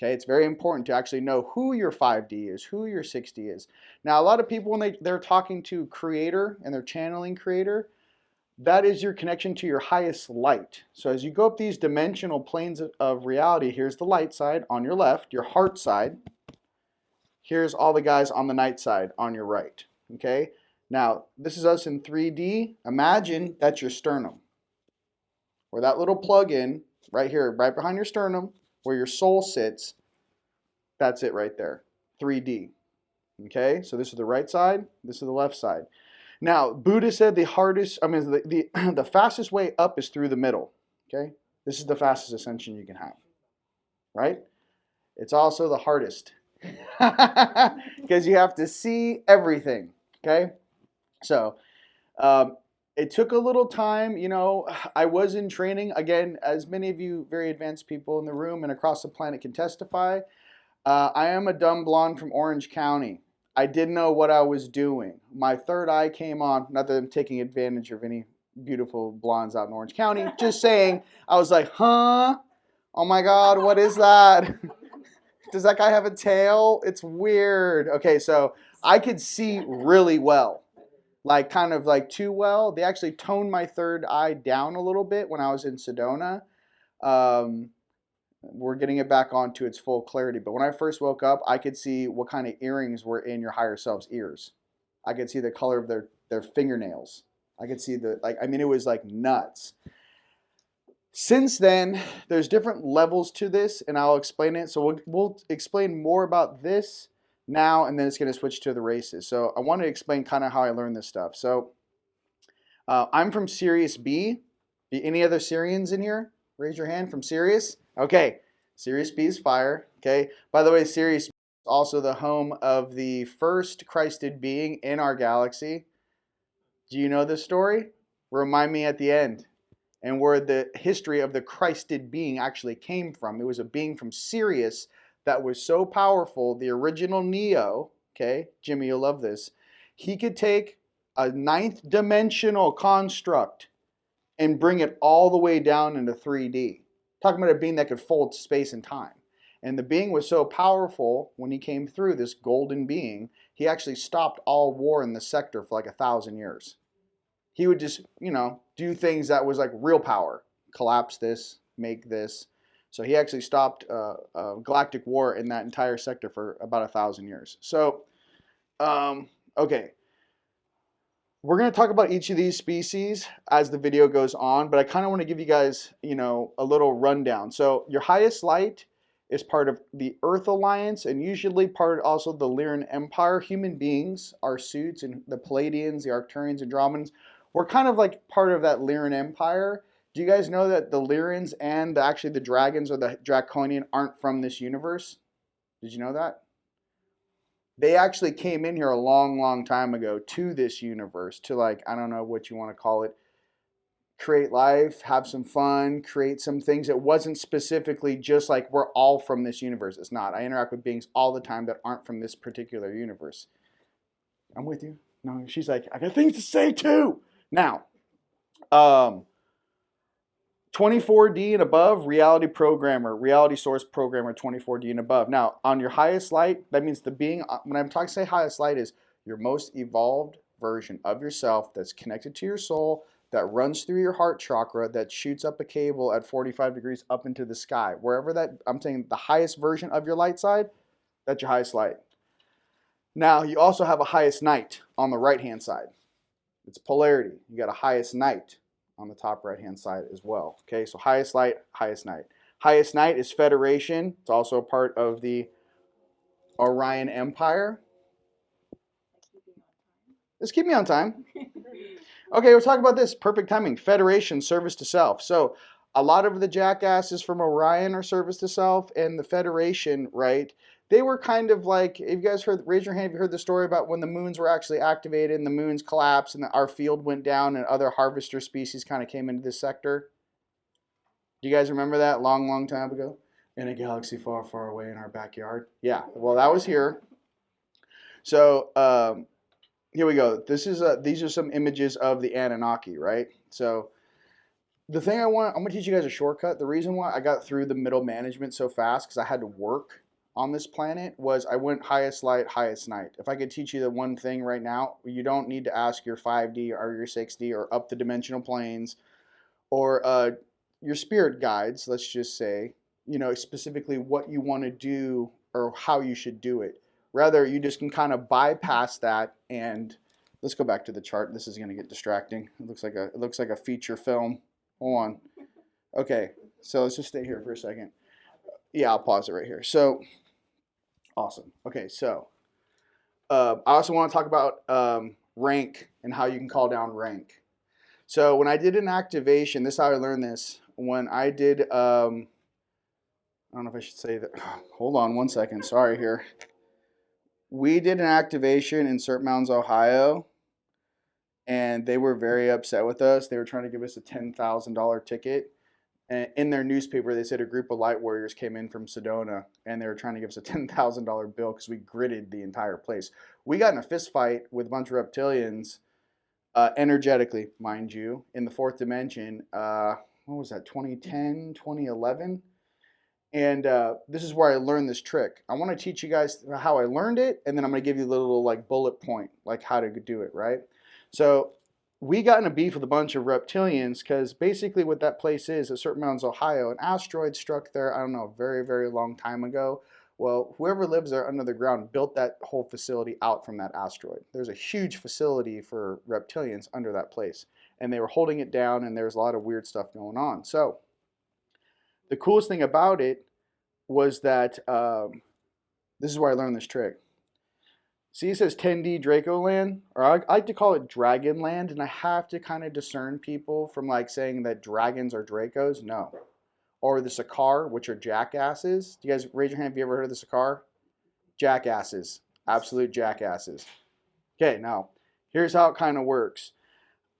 Okay, it's very important to actually know who your 5D is, who your 6D is. Now, a lot of people, when they're talking to Creator and they're channeling Creator, that is your connection to your highest light. So as you go up these dimensional planes of reality, here's the light side on your left, your heart side. Here's all the guys on the night side on your right. Okay, now this is us in 3D. Imagine that's your sternum, where that little plug-in right here, right behind your sternum, where your soul sits, that's it right there, 3D. Okay, so this is the right side, this is the left side. Now, Buddha said the fastest way up is through the middle. Okay, this is the fastest ascension you can have, right? It's also the hardest because you have to see everything. Okay, so it took a little time. You know, I was in training. Again, as many of you very advanced people in the room and across the planet can testify, I am a dumb blonde from Orange County. I didn't know what I was doing. My third eye came on. Not that I'm taking advantage of any beautiful blondes out in Orange County. Just saying, I was like, huh? Oh my God, what is that? Does that guy have a tail? It's weird. Okay, so I could see really well. Like kind of like too well. They actually toned my third eye down a little bit when I was in Sedona. We're getting it back onto its full clarity. But when I first woke up, I could see what kind of earrings were in your higher self's ears. I could see the color of their fingernails. I could see it was like nuts. Since then, there's different levels to this, and I'll explain it. So we'll explain more about this now, and then it's going to switch to the races. So I want to explain kind of how I learned this stuff. So I'm from Sirius B. Any other Syrians in here? Raise your hand from Sirius. Okay, Sirius B is fire. Okay. By the way, Sirius is also the home of the first Christed being in our galaxy. Do you know this story? Remind me at the end. And where the history of the Christed being actually came from. It was a being from Sirius that was so powerful, the original Neo, okay, Jimmy, you'll love this, he could take a ninth dimensional construct and bring it all the way down into 3D. Talking about a being that could fold space and time. And the being was so powerful when he came through, this golden being, he actually stopped all war in the sector for like 1,000 years. He would just, do things that was like real power. Collapse this, make this. So he actually stopped galactic war in that entire sector for about 1,000 years. So, okay. We're going to talk about each of these species as the video goes on, but I kind of want to give you guys, a little rundown. So your highest light is part of the Earth Alliance and usually part also the Lyran Empire. Human beings, our suits, and the Palladians, the Arcturians, Andromedans, we're kind of like part of that Lyran Empire. Do you guys know that the Lyrans and actually the dragons or the Draconian aren't from this universe? Did you know that? They actually came in here a long, long time ago to this universe to, like, I don't know what you want to call it, create life, have some fun, create some things. It wasn't specifically just like we're all from this universe. It's not. I interact with beings all the time that aren't from this particular universe. I'm with you. No, she's like, I got things to say too. Now, 24D and above, reality programmer, reality source programmer, 24D and above. Now, on your highest light, that means the being, when I'm talking say highest light, is your most evolved version of yourself that's connected to your soul, that runs through your heart chakra, that shoots up a cable at 45 degrees up into the sky. Wherever that, I'm saying the highest version of your light side, that's your highest light. Now, you also have a highest night on the right-hand side. It's polarity. You got a highest night on the top right-hand side as well. Okay, so highest light, highest night. Highest night is Federation. It's also a part of the Orion Empire. Let's keep me on time. Okay, we'll talk about this. Perfect timing. Federation, service to self. So a lot of the jackasses from Orion are service to self, and the Federation, right? They were kind of like, if you guys heard, raise your hand if you heard the story about when the moons were actually activated and the moons collapsed and our field went down and other harvester species kind of came into this sector. Do you guys remember that long, long time ago? In a galaxy far, far away in our backyard? Yeah, well, that was here. So here we go. These are some images of the Anunnaki, right? So the thing I'm going to teach you guys a shortcut. The reason why I got through the middle management so fast, because I had to work on this planet, was I went highest light, highest night. If I could teach you the one thing right now, you don't need to ask your 5D or your 6D or up the dimensional planes or your spirit guides, let's just say, specifically what you want to do or how you should do it. Rather, you just can kind of bypass that and let's go back to the chart. This is going to get distracting. It looks like a feature film. Hold on. Okay, so let's just stay here for a second. Yeah, I'll pause it right here. So, awesome. Okay, so I also want to talk about rank and how you can call down rank. So when I did an activation, this is how I learned this. When I did, I don't know if I should say that. Hold on one second. Sorry here. We did an activation in Cert Mounds, Ohio, and they were very upset with us. They were trying to give us a $10,000 ticket. And in their newspaper, they said a group of light warriors came in from Sedona, and they were trying to give us a $10,000 bill because we gridded the entire place. We got in a fist fight with a bunch of reptilians, energetically, mind you, in the fourth dimension. What was that, 2010, 2011? And this is where I learned this trick. I want to teach you guys how I learned it, and then I'm going to give you a little like bullet point, like how to do it, right? So we got in a beef with a bunch of reptilians because basically what that place is at Cert Mounds, Ohio, an asteroid struck there, I don't know, a very, very long time ago. Well, whoever lives there under the ground built that whole facility out from that asteroid. There's a huge facility for reptilians under that place, and they were holding it down, and there's a lot of weird stuff going on. So the coolest thing about it was that this is where I learned this trick. See, it says 10D Dracoland, or I like to call it Dragonland, and I have to kind of discern people from like saying that dragons are Dracos. No. or the Sakar, which are jackasses. Do you guys raise your hand if you ever heard of the Sakar? Jackasses. Absolute jackasses. Okay, now, here's how it kind of works.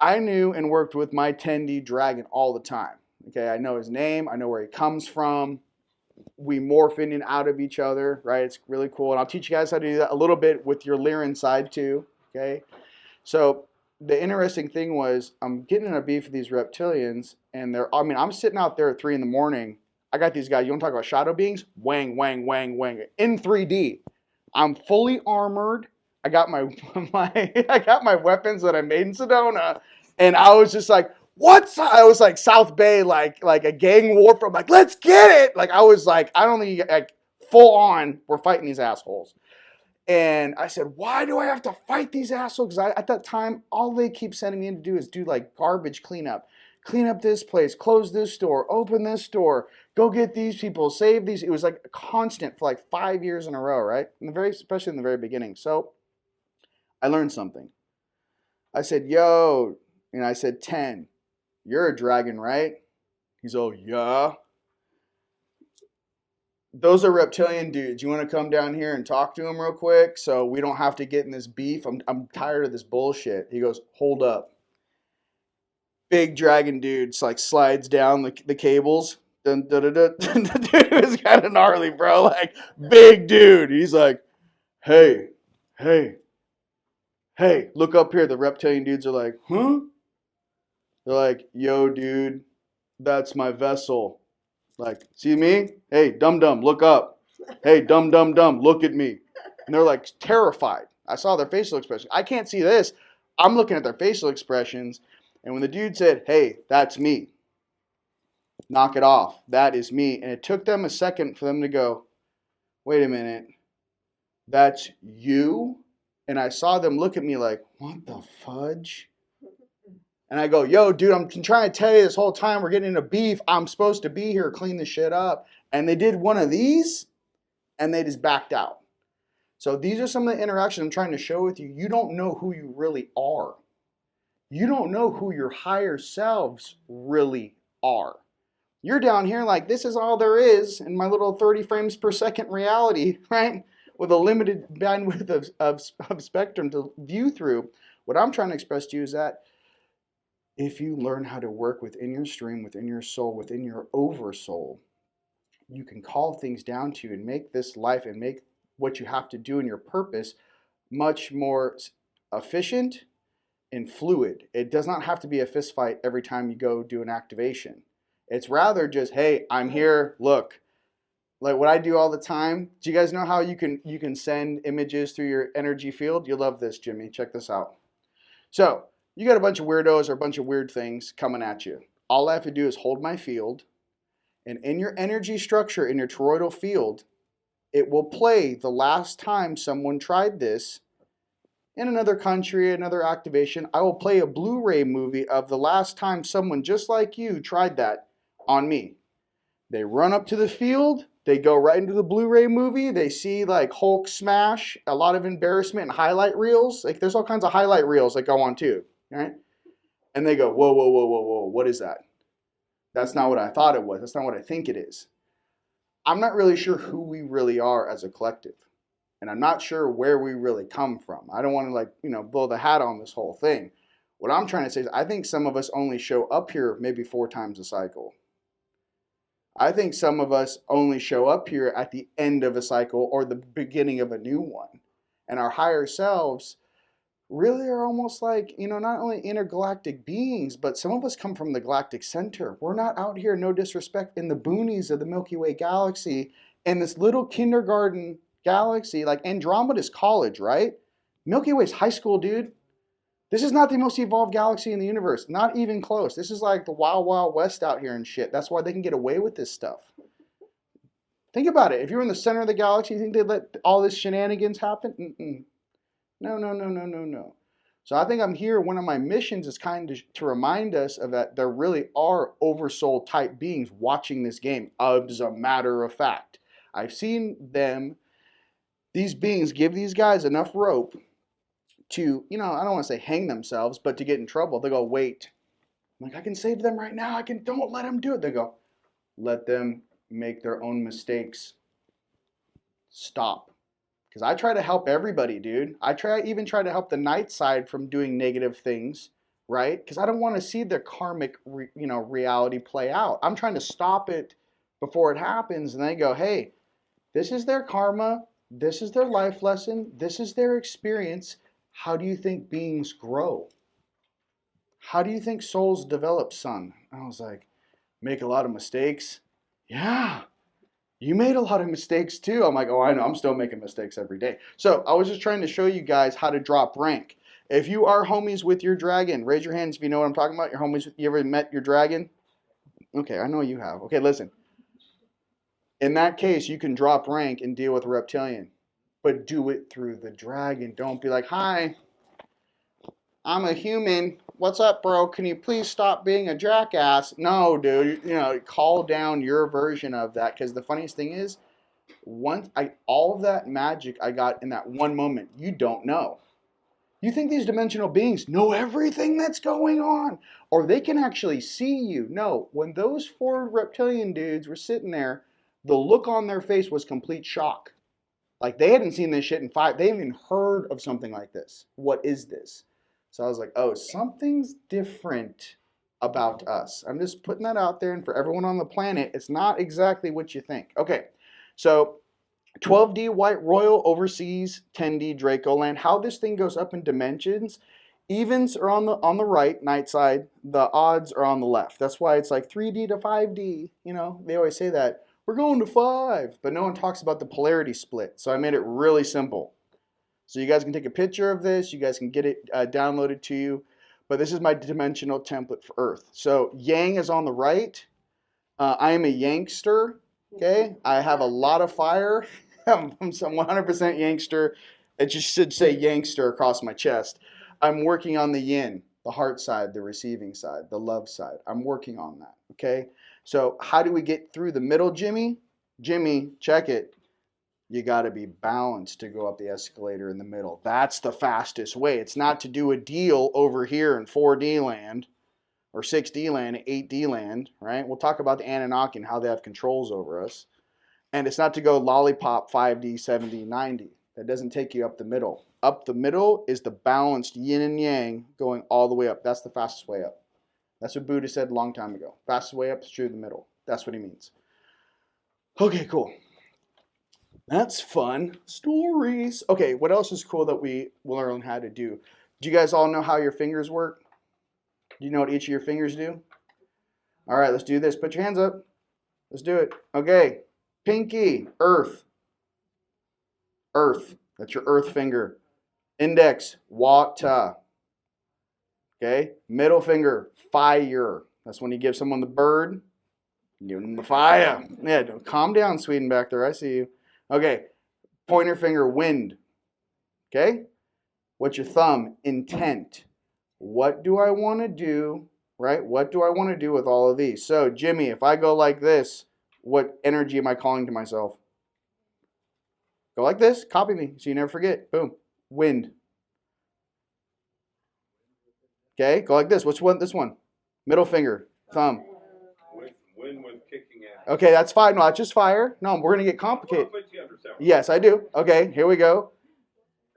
I knew and worked with my 10D dragon all the time. Okay, I know his name. I know where he comes from. We morph in and out of each other, right? It's really cool. And I'll teach you guys how to do that a little bit with your Lyran side too, okay? So the interesting thing was I'm getting in a beef with these reptilians, and I'm sitting out there at 3 in the morning. I got these guys, you want to talk about shadow beings? Wang, wang, wang, wang, in 3D. I'm fully armored. I got my I got my weapons that I made in Sedona, and I was just like, I was like South Bay, like a gang war from like, let's get it. Like I was like, I don't think like full on, we're fighting these assholes. And I said, why do I have to fight these assholes? Because at that time, all they keep sending me in to do is do like garbage cleanup. Clean up this place, close this store, open this store, go get these people, save these. It was like constant for like 5 years in a row, right? Especially in the very beginning. So I learned something. I said, yo, and I said, 10, you're a dragon, right? He's all, yeah. Those are reptilian dudes. You want to come down here and talk to them real quick so we don't have to get in this beef? I'm tired of this bullshit. He goes, hold up. Big dragon dudes like slides down the cables. Dun, dun, dun, dun. The dude was kind of gnarly, bro. Like, big dude. He's like, hey, look up here. The reptilian dudes are like, huh? They're like, yo, dude, that's my vessel. Like, see me? Hey, dum-dum, look up. Hey, dum-dum-dum, look at me. And they're like terrified. I saw their facial expression. I can't see this. I'm looking at their facial expressions. And when the dude said, hey, that's me. Knock it off. That is me. And it took them a second for them to go, wait a minute. That's you? And I saw them look at me like, what the fudge? And I go, yo, dude, I'm trying to tell you this whole time we're getting into beef. I'm supposed to be here, clean this shit up. And they did one of these, and they just backed out. So these are some of the interactions I'm trying to show with you. You don't know who you really are. You don't know who your higher selves really are. You're down here like, this is all there is in my little 30 frames per second reality, right? With a limited bandwidth of spectrum to view through. What I'm trying to express to you is that if you learn how to work within your stream, within your soul, within your oversoul, you can call things down to you and make this life and make what you have to do in your purpose much more efficient and fluid. It does not have to be a fist fight every time you go do an activation. It's rather just, hey, I'm here, look. Like what I do all the time. Do you guys know how you can send images through your energy field? You'll love this, Jimmy. Check this out. So, you got a bunch of weirdos or a bunch of weird things coming at you. All I have to do is hold my field, and in your energy structure, in your toroidal field, it will play the last time someone tried this in another country, another activation. I will play a Blu-ray movie of the last time someone just like you tried that on me. They run up to the field, they go right into the Blu-ray movie, they see like Hulk smash, a lot of embarrassment and highlight reels. Like there's all kinds of highlight reels that go on too. Right? And they go, whoa, whoa, whoa, whoa, whoa, what is that? That's not what I thought it was. That's not what I think it is. I'm not really sure who we really are as a collective. And I'm not sure where we really come from. I don't want to blow the hat on this whole thing. What I'm trying to say is I think some of us only show up here maybe 4 times a cycle. I think some of us only show up here at the end of a cycle or the beginning of a new one. And our higher selves really are almost like, not only intergalactic beings, but some of us come from the galactic center. We're not out here, no disrespect, in the boonies of the Milky Way galaxy, in this little kindergarten galaxy, like Andromeda's college, right? Milky Way's high school, dude. This is not the most evolved galaxy in the universe. Not even close. This is like the Wild Wild West out here and shit. That's why they can get away with this stuff. Think about it. If you're in the center of the galaxy, you think they'd let all this shenanigans happen? No. So I think I'm here. One of my missions is kind of to remind us of that there really are oversoul type beings watching this game. As a matter of fact, I've seen these beings give these guys enough rope to, I don't want to say hang themselves, but to get in trouble. They go, wait. I'm like, I can save them right now. Don't let them do it. They go, Let them make their own mistakes. Stop. Because I try to help everybody, dude. I even try to help the night side from doing negative things, right? Because I don't want to see their karmic, reality play out. I'm trying to stop it before it happens, and they go, hey, this is their karma. This is their life lesson. This is their experience. How do you think beings grow? How do you think souls develop, son? I was like, make a lot of mistakes? Yeah. You made a lot of mistakes too. I'm like, oh, I know. I'm still making mistakes every day. So I was just trying to show you guys how to drop rank. If you are homies with your dragon, raise your hands if you know what I'm talking about. Your homies, you ever met your dragon? Okay, I know you have. Okay, listen. In that case, you can drop rank and deal with a reptilian. But do it through the dragon. Don't be like, hi, I'm a human. What's up, bro? Can you please stop being a jackass? No, dude. Call down your version of that. Because the funniest thing is, all of that magic I got in that one moment, you don't know. You think these dimensional beings know everything that's going on, or they can actually see you. No, when those 4 reptilian dudes were sitting there, the look on their face was complete shock. Like they hadn't seen this shit in 5. They haven't even heard of something like this. What is this? So I was like, oh, something's different about us. I'm just putting that out there, and for everyone on the planet, it's not exactly what you think. Okay, so 12D White Royal Overseas 10D Draco Land. How this thing goes up in dimensions, evens are on the right, night side. The odds are on the left. That's why it's like 3D to 5D. They always say that. We're going to 5, but no one talks about the polarity split. So I made it really simple. So you guys can take a picture of this. You guys can get it downloaded to you. But this is my dimensional template for Earth. So Yang is on the right. I am a Yankster. Okay, I have a lot of fire. I'm 100% Yankster. It just should say Yankster across my chest. I'm working on the yin, the heart side, the receiving side, the love side. I'm working on that. Okay, so how do we get through the middle, Jimmy? Jimmy, check it. You got to be balanced to go up the escalator in the middle. That's the fastest way. It's not to do a deal over here in 4D land or 6D land, 8D land, right? We'll talk about the Anunnaki and how they have controls over us. And it's not to go lollipop 5D, 7D, 9D. That doesn't take you up the middle. Up the middle is the balanced yin and yang going all the way up. That's the fastest way up. That's what Buddha said a long time ago. Fastest way up is through the middle. That's what he means. Okay, cool. That's fun. Stories. Okay, what else is cool that we will learn how to do? Do you guys all know how your fingers work? Do you know what each of your fingers do? All right, let's do this. Put your hands up. Let's do it. Okay. Pinky, earth. Earth. That's your earth finger. Index, water. Okay. Middle finger, fire. That's when you give someone the bird. Give them the fire. Yeah, calm down, Sweden back there. I see you. Okay. Pointer finger, wind. Okay. What's your thumb? Intent. What do I want to do, right? What do I want to do with all of these? So, Jimmy, if I go like this, what energy am I calling to myself? Go like this. Copy me so you never forget. Boom. Wind. Okay, go like this. What's this one? Middle finger. Thumb. Wind with kicking ass. Okay, that's fine. No, that's just fire. No, we're going to get complicated. Yes, I do. Okay, here we go.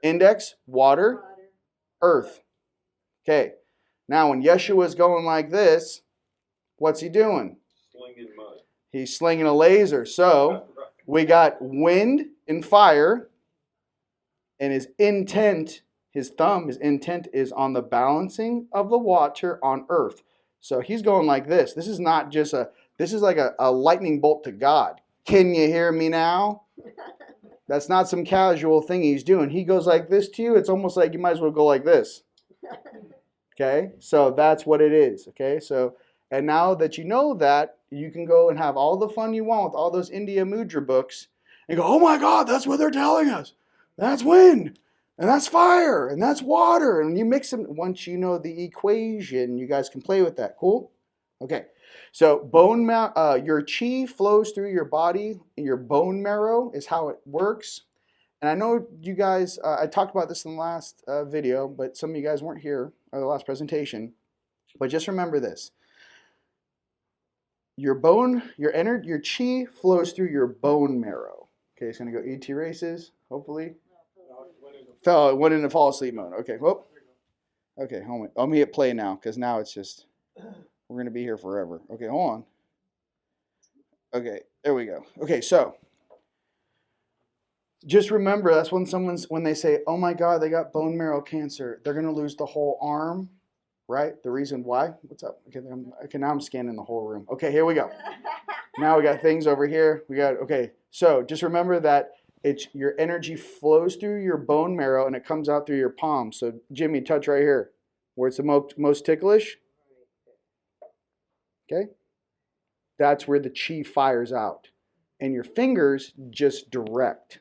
Index, water, earth. Okay, now when Yeshua's going like this, what's he doing? Slinging mud. He's slinging a laser. So we got wind and fire, and his intent, his thumb, his intent is on the balancing of the water on earth. So he's going like this. This is not just this is like a lightning bolt to God. Can you hear me now? That's not some casual thing he's doing. He goes like this to you. It's almost like you might as well go like this. Okay, so that's what it is. Okay, so, and now that you know that, you can go and have all the fun you want with all those India Mudra books and go, oh my God, that's what they're telling us. That's wind, and that's fire, and that's water. And you mix them. Once you know the equation, you guys can play with that. Cool? Okay, so your chi flows through your body. Your bone marrow is how it works. And I know you guys, I talked about this in the last video, but some of you guys weren't here, or the last presentation. But just remember this. your chi flows through your bone marrow. Okay, it's gonna go ET races, hopefully. It went into fall asleep mode. Okay, whoop. Okay, hold on. Let me hit play now, because now it's just, we're gonna be here forever. Okay, hold on. Okay, there we go. Okay, so just remember, that's when they say, oh my God, they got bone marrow cancer, they're gonna lose the whole arm, right? The reason why? What's up? Okay, now I'm scanning the whole room. Okay, here we go. Now we got things over here. Okay, so just remember that your energy flows through your bone marrow and it comes out through your palms. So Jimmy, touch right here, where it's the most ticklish. Okay, that's where the chi fires out, and your fingers just direct.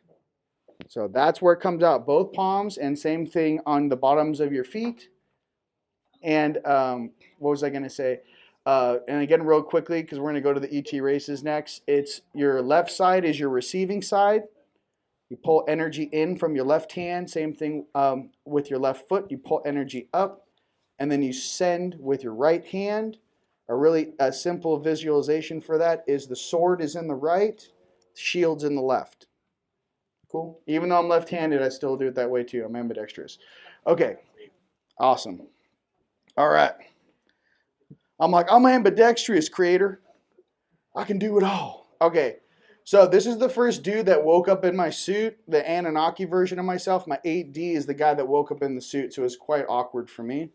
So that's where it comes out, both palms, and same thing on the bottoms of your feet. And what was I going to say? And again, real quickly, because we're going to go to the ET races next. It's your left side is your receiving side. You pull energy in from your left hand. Same thing with your left foot. You pull energy up, and then you send with your right hand. A simple visualization for that is the sword is in the right, shield's in the left. Cool? Even though I'm left-handed, I still do it that way too. I'm ambidextrous. Okay, awesome. All right. I'm ambidextrous, creator. I can do it all. Okay, so this is the first dude that woke up in my suit, the Anunnaki version of myself. My 8D is the guy that woke up in the suit, so it's quite awkward for me.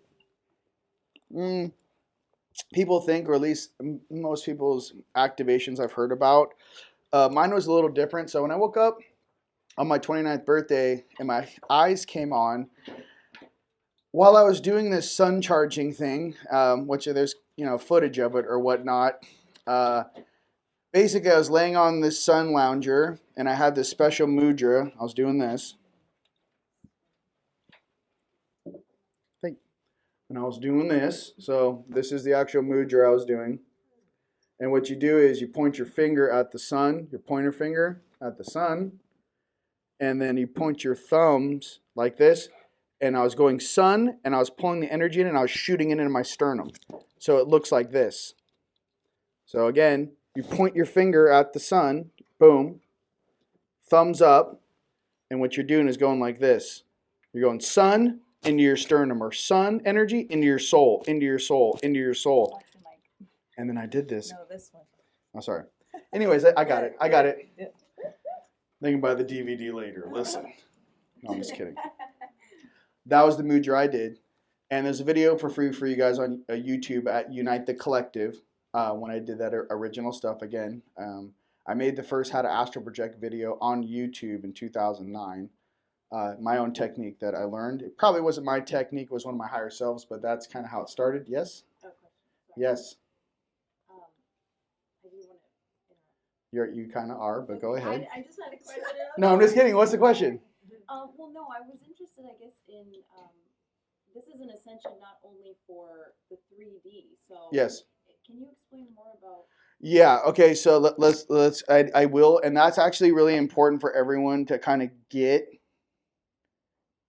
People think, or at least most people's activations I've heard about, mine was a little different. So when I woke up on my 29th birthday and my eyes came on, while I was doing this sun charging thing, which there's footage of it or whatnot, basically I was laying on this sun lounger and I had this special mudra. I was doing this. And I was doing this. So this is the actual mudra I was doing. And what you do is you point your finger at the sun, your pointer finger at the sun, and then you point your thumbs like this. And I was going sun, and I was pulling the energy in, and I was shooting it into my sternum. So it looks like this. So again, you point your finger at the sun, boom, thumbs up, and what you're doing is going like this. You're going sun into your sternum, or sun energy into your soul, into your soul, into your soul. And then I did this. No, this one. Oh, sorry. Anyways, I got it. I got it. They can buy the DVD later. Listen. No, I'm just kidding. That was the mudra I did. And there's a video for free for you guys on YouTube at Unite the Collective when I did that original stuff again. I made the first How to Astral Project video on YouTube in 2009. My own technique that I learned. It probably wasn't my technique, it was one of my higher selves, but that's kind of how it started. Yes? Okay. Yes. I do want to interrupt. You kind of are, but go ahead. I just had a question. No, I'm just kidding. What's the question? Well, no, I was interested, I guess, in this is an ascension not only for the 3D. So Yes. Can you explain more about? Yeah. Okay. So let's. I will, and that's actually really important for everyone to kind of get.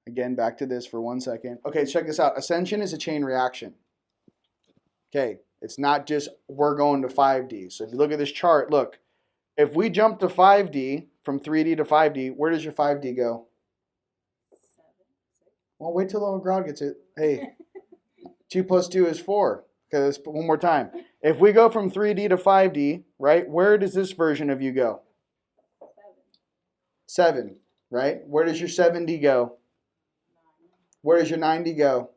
Again, back to this for 1 second. Okay, check this out. Ascension is a chain reaction. Okay, it's not just we're going to 5D. So if you look at this chart, look, if we jump to 5D from 3D to 5D, where does your 5D go? 7, 6. Well, wait till the old crowd gets it. Hey, 2 plus 2 is 4. Okay, one more time. If we go from 3D to 5D, right, where does this version of you go? 7, right? Where does your 7D go? Where does your 9D go?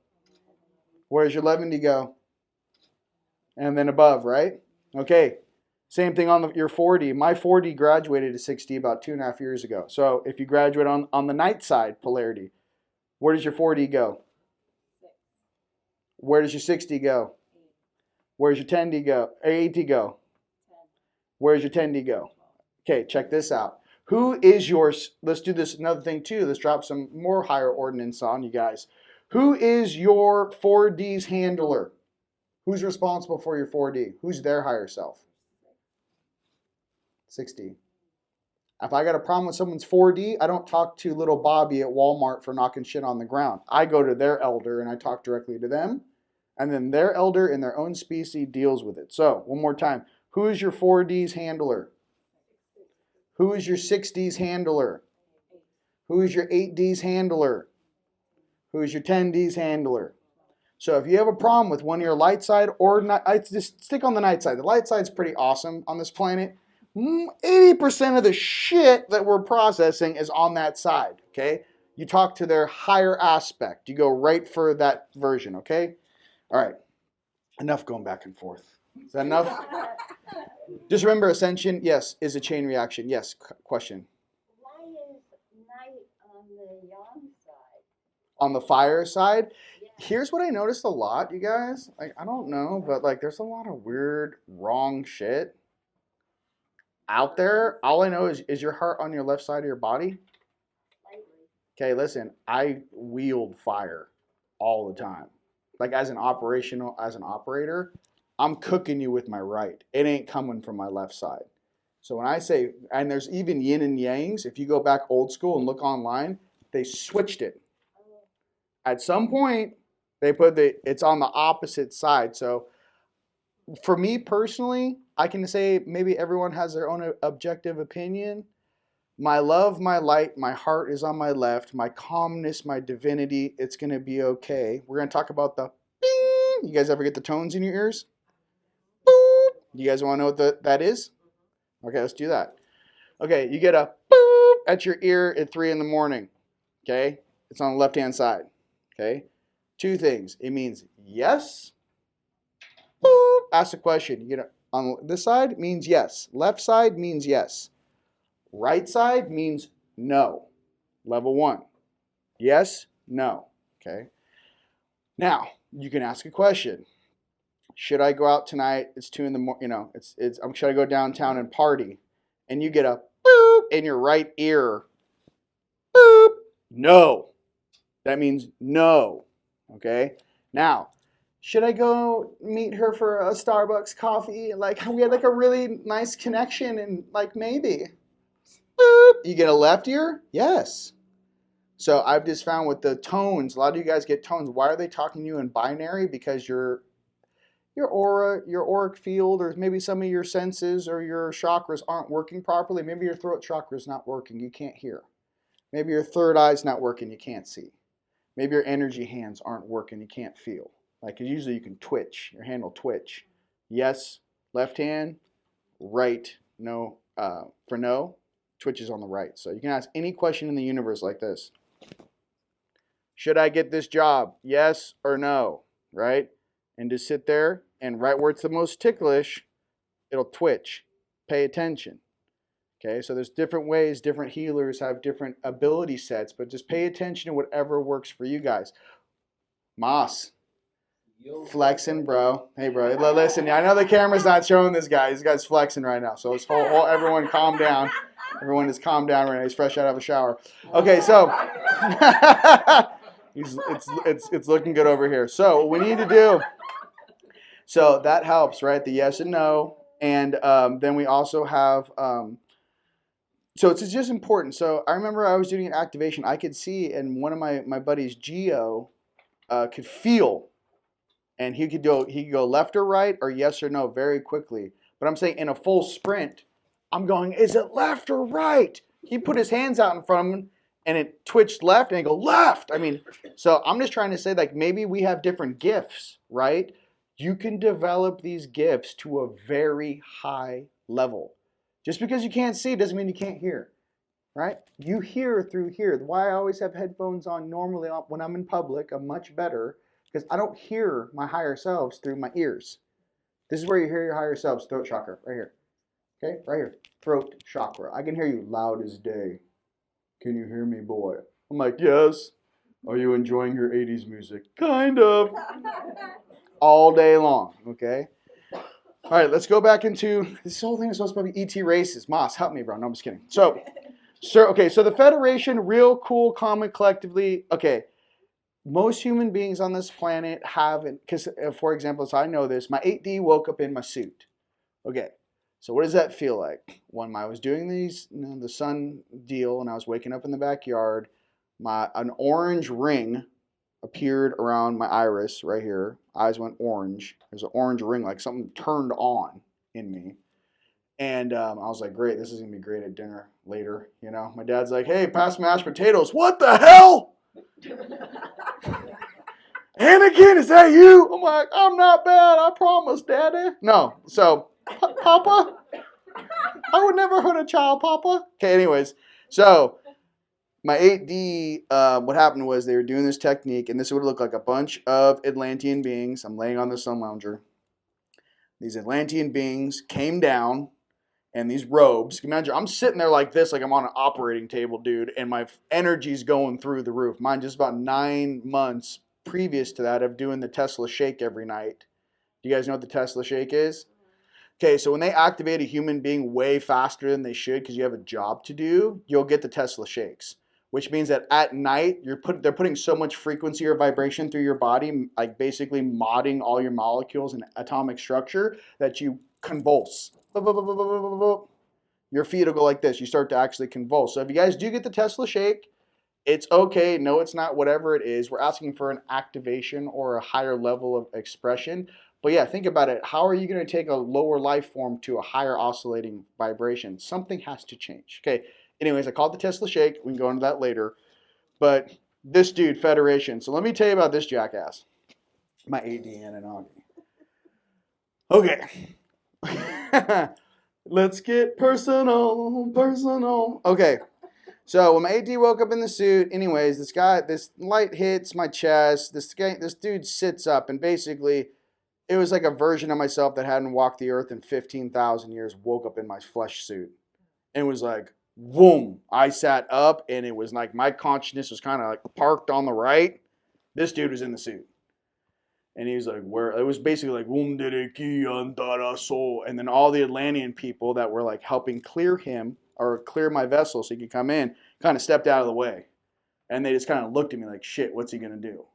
Where does your 11D go? And then above, right? Okay. Same thing on your 4D. My 4D graduated to 6D about 2.5 years ago. So if you graduate on the night side polarity, where does your 4D go? 6. Where does your 6D go? 8. Where does your 10D go? 8D go? 10. Where does your 10D go? Okay, check this out. Who is yours? Let's do this another thing too. Let's drop some more higher ordinance on you guys. Who is your 4D's handler? Who's responsible for your 4D? Who's their higher self? 6D. If I got a problem with someone's 4D, I don't talk to little Bobby at Walmart for knocking shit on the ground. I go to their elder and I talk directly to them. And then their elder in their own species deals with it. So, one more time. Who is your 4Ds handler? Who is your 6Ds handler? Who is your 8Ds handler? Who is your 10Ds handler? So if you have a problem with one of your light side or not, I just stick on the night side. The light side's pretty awesome on this planet. 80% of the shit that we're processing is on that side, okay? You talk to their higher aspect. You go right for that version, okay? All right. Enough going back and forth. Is that enough? Just remember, Ascension, yes, is a chain reaction. Yes, question. Why is night on the yang side? On the fire side, Yeah. here's what I noticed a lot, you guys. Like, I don't know, but like there's a lot of weird, wrong shit out there. All I know is your heart on your left side of your body? Slightly. Okay, listen, I wield fire all the time. Like as an operator, I'm cooking you with my right. It ain't coming from my left side. So when I say, and there's even yin and yangs, if you go back old school and look online, they switched it. At some point, they put it's on the opposite side. So for me personally, I can say maybe everyone has their own objective opinion. My love, my light, my heart is on my left. My calmness, my divinity, it's going to be okay. We're going to talk about the bing. You guys ever get the tones in your ears? Boop. You guys want to know what that is? Okay, let's do that. Okay, you get a boop at your ear at 3 in the morning. Okay, it's on the left-hand side. Okay, two things. It means yes. Boop. Ask a question. You get it on this side means yes. Left side means yes. Right side means no. Level 1. Yes, no. Okay. Now, you can ask a question. Should I go out tonight? It's 2 in the morning, should I go downtown and party? And you get a boop in your right ear. Boop. No. That means no. Okay? Now, should I go meet her for a Starbucks coffee? Like, we had like a really nice connection and like maybe. Boop. You get a left ear? Yes. So I've just found with the tones, a lot of you guys get tones. Why are they talking to you in binary? Because your aura, your auric field, or maybe some of your senses or your chakras aren't working properly. Maybe your throat chakra is not working. You can't hear. Maybe your third eye's not working. You can't see. Maybe your energy hands aren't working. You can't feel. Like usually you can twitch. Your hand will twitch. Yes, left hand. Right, no. For no, twitches on the right. So you can ask any question in the universe like this. Should I get this job? Yes or no, right? And just sit there and right where it's the most ticklish, it'll twitch. Pay attention. Okay, so there's different ways, different healers have different ability sets, but just pay attention to whatever works for you guys. Moss, flexing, bro. Hey, bro, listen, I know the camera's not showing this guy. This guy's flexing right now. So everyone calm down. Everyone is calm down right now. He's fresh out of a shower. Okay, so it's looking good over here. So what we need to do, so that helps, right? The yes and no. And then we also have, so it's just important. So I remember I was doing an activation. I could see, and one of my buddies, Gio, could feel. And he could go left or right or yes or no very quickly. But I'm saying in a full sprint, I'm going, is it left or right? He put his hands out in front of him and it twitched left and I go left. I mean, so I'm just trying to say like maybe we have different gifts, right? You can develop these gifts to a very high level. Just because you can't see doesn't mean you can't hear, right? You hear through here. Why I always have headphones on normally when I'm in public, I'm much better. Because I don't hear my higher selves through my ears. This is where you hear your higher selves, throat chakra, right here. Okay, right here, throat chakra. I can hear you loud as day. Can you hear me, boy? I'm like, yes. Are you enjoying your 80s music? Kind of. All day long, okay? All right, let's go back into, this whole thing is supposed to be ET races. Moss, help me, bro. No, I'm just kidding. So the Federation, real cool, calm, and collectively, okay. Most human beings on this planet have, because for example, so I know this, my 8D woke up in my suit. Okay, so what does that feel like? When I was doing the sun deal and I was waking up in the backyard, an orange ring appeared around my iris right here. Eyes went orange. There's an orange ring, like something turned on. in me. And I was like, great, this is going to be great at dinner later. You know, my dad's like, hey, pass mashed potatoes. What the hell? Anakin, is that you? I'm like, I'm not bad, I promise, Daddy. No, so, Papa? I would never hurt a child, Papa. Okay, anyways, so my 8D, what happened was they were doing this technique, and this would look like a bunch of Atlantean beings. I'm laying on the sun lounger. These Atlantean beings came down, and these robes. Imagine I'm sitting there like this, like I'm on an operating table, dude, and my energy's going through the roof. Mine just about 9 months previous to that of doing the Tesla shake every night. Do you guys know what the Tesla shake is? Okay, so when they activate a human being way faster than they should because you have a job to do, you'll get the Tesla shakes, which means that at night they're putting so much frequency or vibration through your body, like basically modding all your molecules and atomic structure, that you convulse. Your feet will go like this. You start to actually convulse. So if you guys do get the Tesla shake, it's okay. No, it's not. Whatever it is, we're asking for an activation or a higher level of expression. But yeah, think about it. How are you going to take a lower life form to a higher oscillating vibration? Something has to change. Okay. Anyways, I called the Tesla shake. We can go into that later. But this dude, Federation. So let me tell you about this jackass. My AD Anunnaki. Okay. Let's get personal. Okay. So when my AD woke up in the suit, anyways, this light hits my chest. This dude sits up, and basically, it was like a version of myself that hadn't walked the earth in 15,000 years, woke up in my flesh suit. And was like, boom. I sat up, and it was like my consciousness was kind of like parked on the right. This dude was in the suit. And he was like, where? It was basically like, and then all the Atlantean people that were like helping clear him or clear my vessel so he could come in, kind of stepped out of the way. And they just kind of looked at me like, shit, what's he going to do?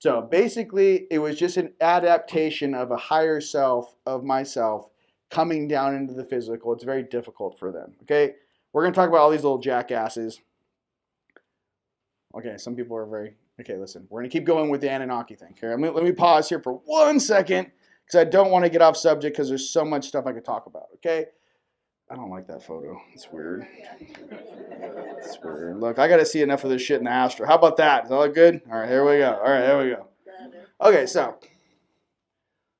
So basically, it was just an adaptation of a higher self of myself coming down into the physical. It's very difficult for them. Okay, we're going to talk about all these little jackasses. Okay, some people are very... Okay, listen, we're going to keep going with the Anunnaki thing. Here, let me pause here for 1 second because I don't want to get off subject because there's so much stuff I could talk about, okay? I don't like that photo. It's weird. It's weird. Look, I got to see enough of this shit in the Astro. How about that? Is that look good? All right, here we go. All right, here we go. Okay, so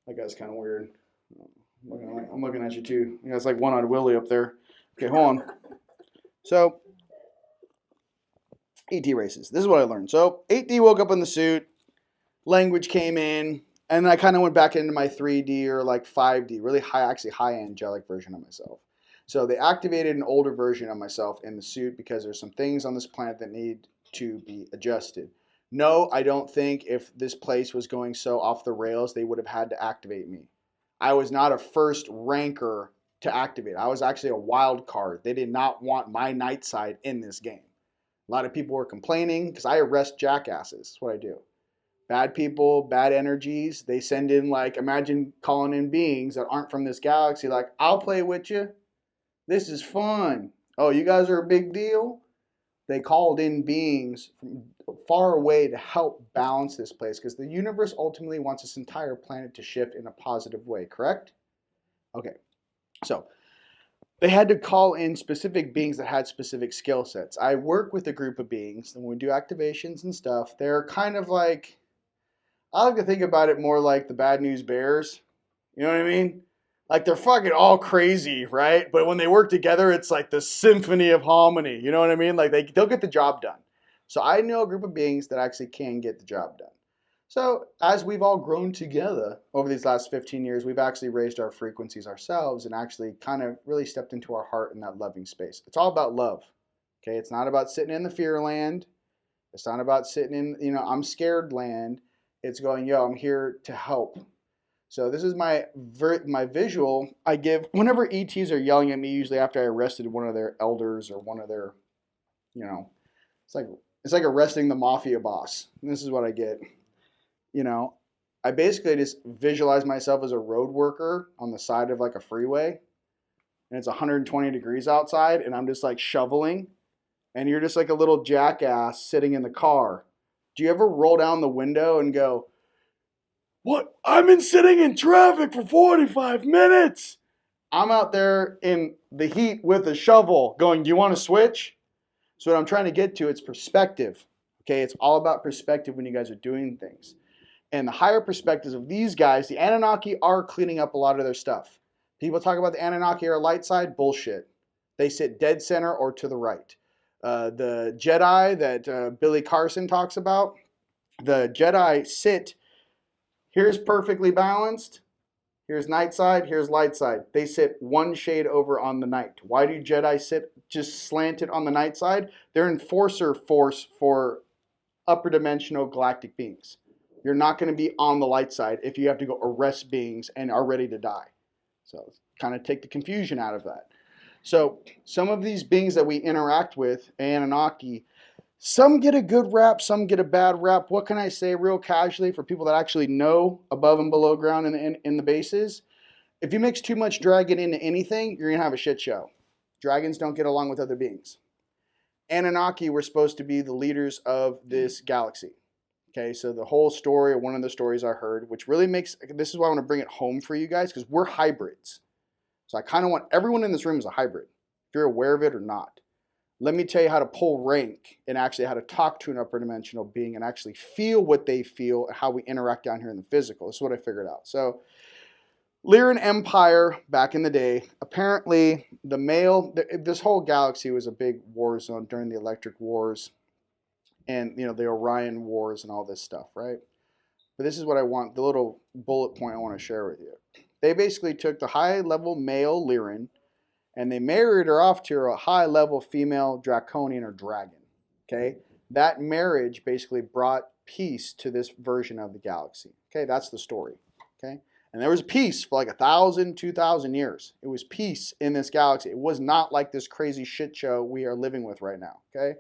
that guy's kind of weird. I'm looking at you too. You guys like one-eyed Willie up there. Okay, hold on. So... ET races. This is what I learned. So 8D woke up in the suit, language came in, and I kind of went back into my 3D or like 5D, really high angelic version of myself. So they activated an older version of myself in the suit because there's some things on this planet that need to be adjusted. No, I don't think if this place was going so off the rails, they would have had to activate me. I was not a first ranker to activate. I was actually a wild card. They did not want my night side in this game. A lot of people were complaining because I arrest jackasses. That's what I do. Bad people, bad energies. They send in, like, imagine calling in beings that aren't from this galaxy. Like, I'll play with you. This is fun. Oh, you guys are a big deal? They called in beings from far away to help balance this place because the universe ultimately wants this entire planet to shift in a positive way, correct? Okay, so they had to call in specific beings that had specific skill sets. I work with a group of beings, and when we do activations and stuff, they're kind of like, I like to think about it more like the Bad News Bears. You know what I mean? Like they're fucking all crazy, right? But when they work together, it's like the symphony of harmony. You know what I mean? Like they'll get the job done. So I know a group of beings that actually can get the job done. So as we've all grown together over these last 15 years, we've actually raised our frequencies ourselves and actually kind of really stepped into our heart in that loving space. It's all about love. Okay, it's not about sitting in the fear land. It's not about sitting in, I'm scared land. It's going, yo, I'm here to help. So this is my visual I give whenever ETs are yelling at me, usually after I arrested one of their elders or one of their, it's like arresting the mafia boss. And this is what I get. I basically just visualize myself as a road worker on the side of like a freeway, and it's 120 degrees outside, and I'm just like shoveling, and you're just like a little jackass sitting in the car. Do you ever roll down the window and go, what? I've been sitting in traffic for 45 minutes. I'm out there in the heat with a shovel going, do you want to switch? So what I'm trying to get to, it's perspective. Okay, it's all about perspective when you guys are doing things. And the higher perspectives of these guys, the Anunnaki are cleaning up a lot of their stuff. People talk about the Anunnaki are light side, bullshit. They sit dead center or to the right. The Jedi that Billy Carson talks about, the Jedi sit, here's perfectly balanced, here's night side, here's light side. They sit one shade over on the night. Why do Jedi sit just slanted on the night side? They're enforcer force for upper dimensional galactic beings. You're not going to be on the light side if you have to go arrest beings and are ready to die. So kind of take the confusion out of that. So some of these beings that we interact with, Anunnaki, some get a good rap, some get a bad rap. What can I say real casually for people that actually know above and below ground in the bases? If you mix too much dragon into anything, you're going to have a shit show. Dragons don't get along with other beings. Anunnaki were supposed to be the leaders of this galaxy. Okay, so the whole story, or one of the stories I heard, which really makes, this is why I want to bring it home for you guys, because we're hybrids. So I kind of want everyone in this room is a hybrid, if you're aware of it or not. Let me tell you how to pull rank and actually how to talk to an upper dimensional being and actually feel what they feel and how we interact down here in the physical. This is what I figured out. So Lyran Empire, back in the day, apparently this whole galaxy was a big war zone during the Electric Wars and, you know, the Orion Wars and all this stuff, right? But this is what I want, the little bullet point I want to share with you. They basically took the high-level male Lyran and they married her off to a high-level female draconian or dragon, okay? That marriage basically brought peace to this version of the galaxy, okay? That's the story, okay? And there was peace for like 1,000, 2,000 years. It was peace in this galaxy. It was not like this crazy shit show we are living with right now, okay?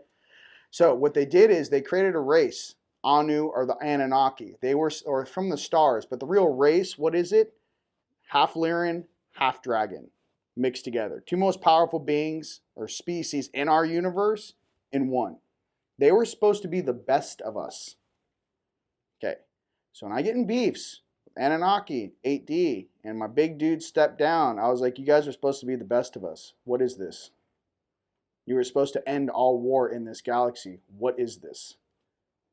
So what they did is they created a race, Anu or the Anunnaki. They were or from the stars, but the real race, what is it? Half Lyran, half dragon, mixed together. Two most powerful beings or species in our universe in one. They were supposed to be the best of us. Okay, so when I get in beefs, Anunnaki, 8D, and my big dude stepped down, I was like, you guys are supposed to be the best of us. What is this? You were supposed to end all war in this galaxy. What is this?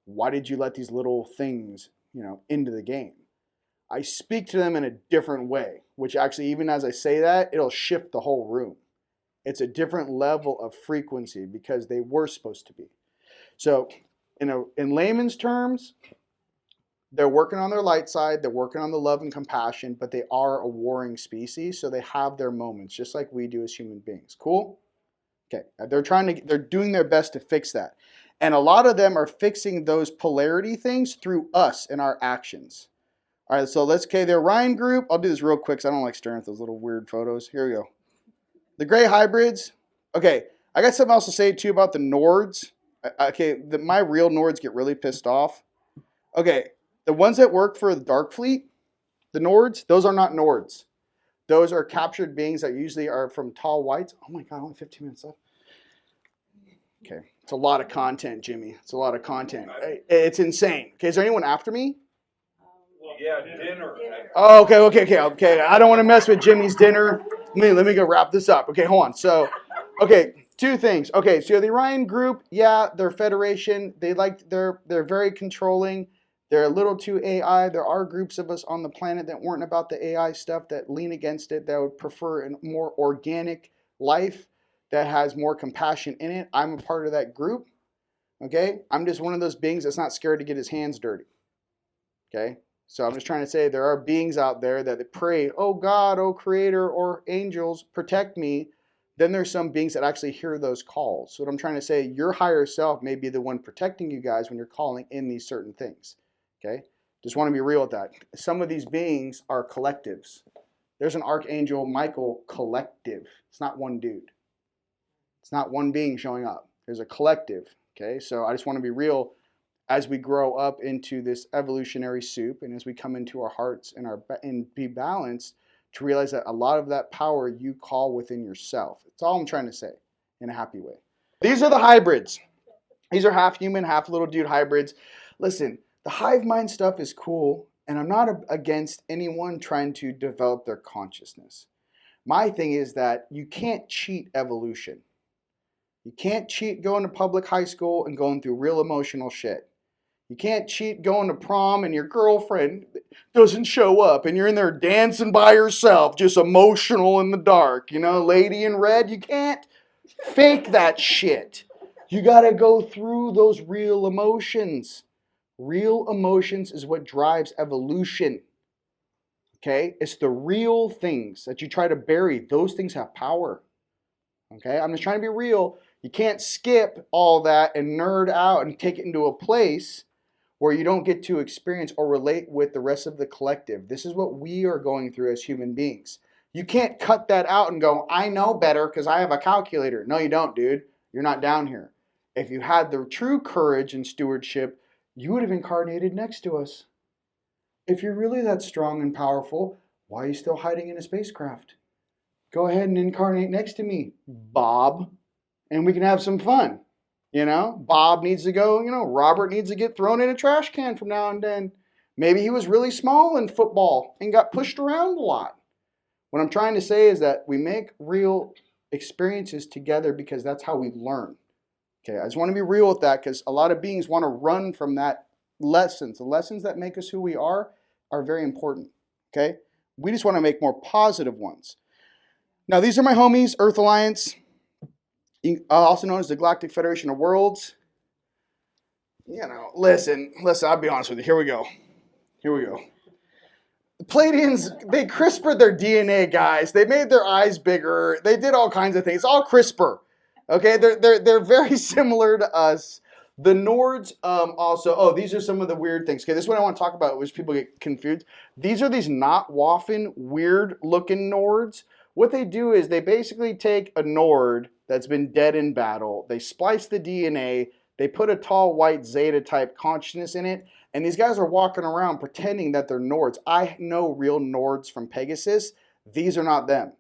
Why did you let these little things, you know, into the game? I speak to them in a different way, which actually, even as I say that, it'll shift the whole room. It's a different level of frequency because they were supposed to be. So, in layman's terms, they're working on their light side, they're working on the love and compassion, but they are a warring species, so they have their moments, just like we do as human beings. Cool? Okay, they're doing their best to fix that. And a lot of them are fixing those polarity things through us and our actions. All right, so the Orion group, I'll do this real quick because I don't like staring at those little weird photos. Here we go. The gray hybrids. Okay, I got something else to say too about the Nords. Okay, my real Nords get really pissed off. Okay, the ones that work for the Dark Fleet, the Nords, those are not Nords. Those are captured beings that usually are from tall whites. Oh my God, only 15 minutes left. Okay, it's a lot of content, Jimmy. It's a lot of content. It's insane. Okay, is there anyone after me? Yeah, dinner. Oh, okay. I don't want to mess with Jimmy's dinner. Let me go wrap this up. Okay, hold on. So, okay, two things. Okay, so the Orion group, yeah, they're Federation. They're very controlling. They're a little too AI. There are groups of us on the planet that weren't about the AI stuff, that lean against it, that would prefer a more organic life that has more compassion in it. I'm a part of that group. Okay, I'm just one of those beings that's not scared to get his hands dirty. Okay. So I'm just trying to say there are beings out there that pray, oh God, oh Creator, or angels, protect me. Then there's some beings that actually hear those calls. So what I'm trying to say, your higher self may be the one protecting you guys when you're calling in these certain things. Okay? Just want to be real with that. Some of these beings are collectives. There's an Archangel Michael collective. It's not one dude. It's not one being showing up. There's a collective. Okay? So I just want to be real. As we grow up into this evolutionary soup and as we come into our hearts and be balanced, to realize that a lot of that power you call within yourself. That's all I'm trying to say in a happy way. These are the hybrids. These are half human, half little dude hybrids. Listen, the hive mind stuff is cool, and I'm not against anyone trying to develop their consciousness. My thing is that you can't cheat evolution. You can't cheat going to public high school and going through real emotional shit. You can't cheat going to prom and your girlfriend doesn't show up and you're in there dancing by yourself, just emotional in the dark. You know, lady in red, you can't fake that shit. You gotta go through those real emotions. Real emotions is what drives evolution. Okay? It's the real things that you try to bury. Those things have power. Okay? I'm just trying to be real. You can't skip all that and nerd out and take it into a place where you don't get to experience or relate with the rest of the collective. This is what we are going through as human beings. You can't cut that out and go, I know better because I have a calculator. No, you don't, dude. You're not down here. If you had the true courage and stewardship, you would have incarnated next to us. If you're really that strong and powerful, why are you still hiding in a spacecraft? Go ahead and incarnate next to me, Bob, and we can have some fun. You know, Bob needs to go, Robert needs to get thrown in a trash can from now and then. Maybe he was really small in football and got pushed around a lot. What I'm trying to say is that we make real experiences together because that's how we learn. Okay, I just want to be real with that because a lot of beings want to run from that lessons. The lessons that make us who we are very important. Okay, we just want to make more positive ones. Now, these are my homies, Earth Alliance, also known as the Galactic Federation of Worlds. Listen, I'll be honest with you. Here we go. The Pleiadians, they CRISPR'd their DNA, guys. They made their eyes bigger. They did all kinds of things. All CRISPR. Okay, they're very similar to us. The Nords also, these are some of the weird things. Okay, this is what I want to talk about, which people get confused. These are these not waffin, weird-looking Nords. What they do is they basically take a Nord that's been dead in battle, they splice the DNA, they put a tall white Zeta-type consciousness in it, and these guys are walking around pretending that they're Nords. I know real Nords from Pegasus. These are not them.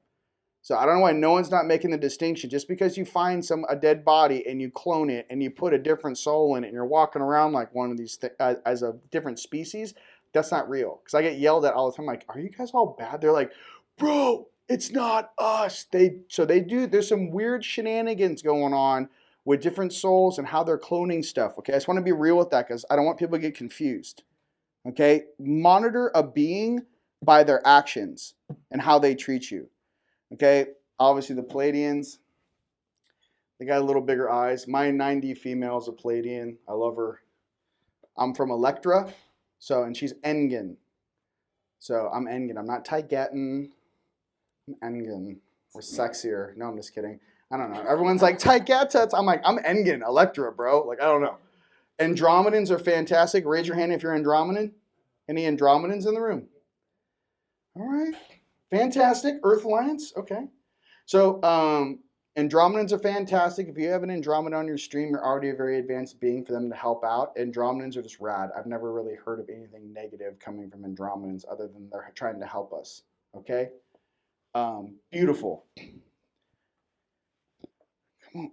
So I don't know why no one's not making the distinction. Just because you find a dead body and you clone it and you put a different soul in it and you're walking around like one of these as a different species, that's not real. Because I get yelled at all the time, like, are you guys all bad? They're like, bro, it's not us. There's some weird shenanigans going on with different souls and how they're cloning stuff. Okay, I just want to be real with that because I don't want people to get confused. Okay, monitor a being by their actions and how they treat you. Okay, obviously the Pleiadians, they got a little bigger eyes. My 90 female is a Pleiadian. I love her. I'm from Electra, and she's Engen. So I'm Engen. I'm not Taigetan. I'm Engen. We're sexier. No, I'm just kidding. I don't know. Everyone's like, Taigeta. I'm like, I'm Engen, Electra, bro. Like, I don't know. Andromedans are fantastic. Raise your hand if you're Andromedan. Any Andromedans in the room? All right. Fantastic. Earth Alliance. Okay. So Andromedans are fantastic. If you have an Andromeda on your stream, you're already a very advanced being for them to help out. Andromedans are just rad. I've never really heard of anything negative coming from Andromedans other than they're trying to help us. Okay? Beautiful. Come on.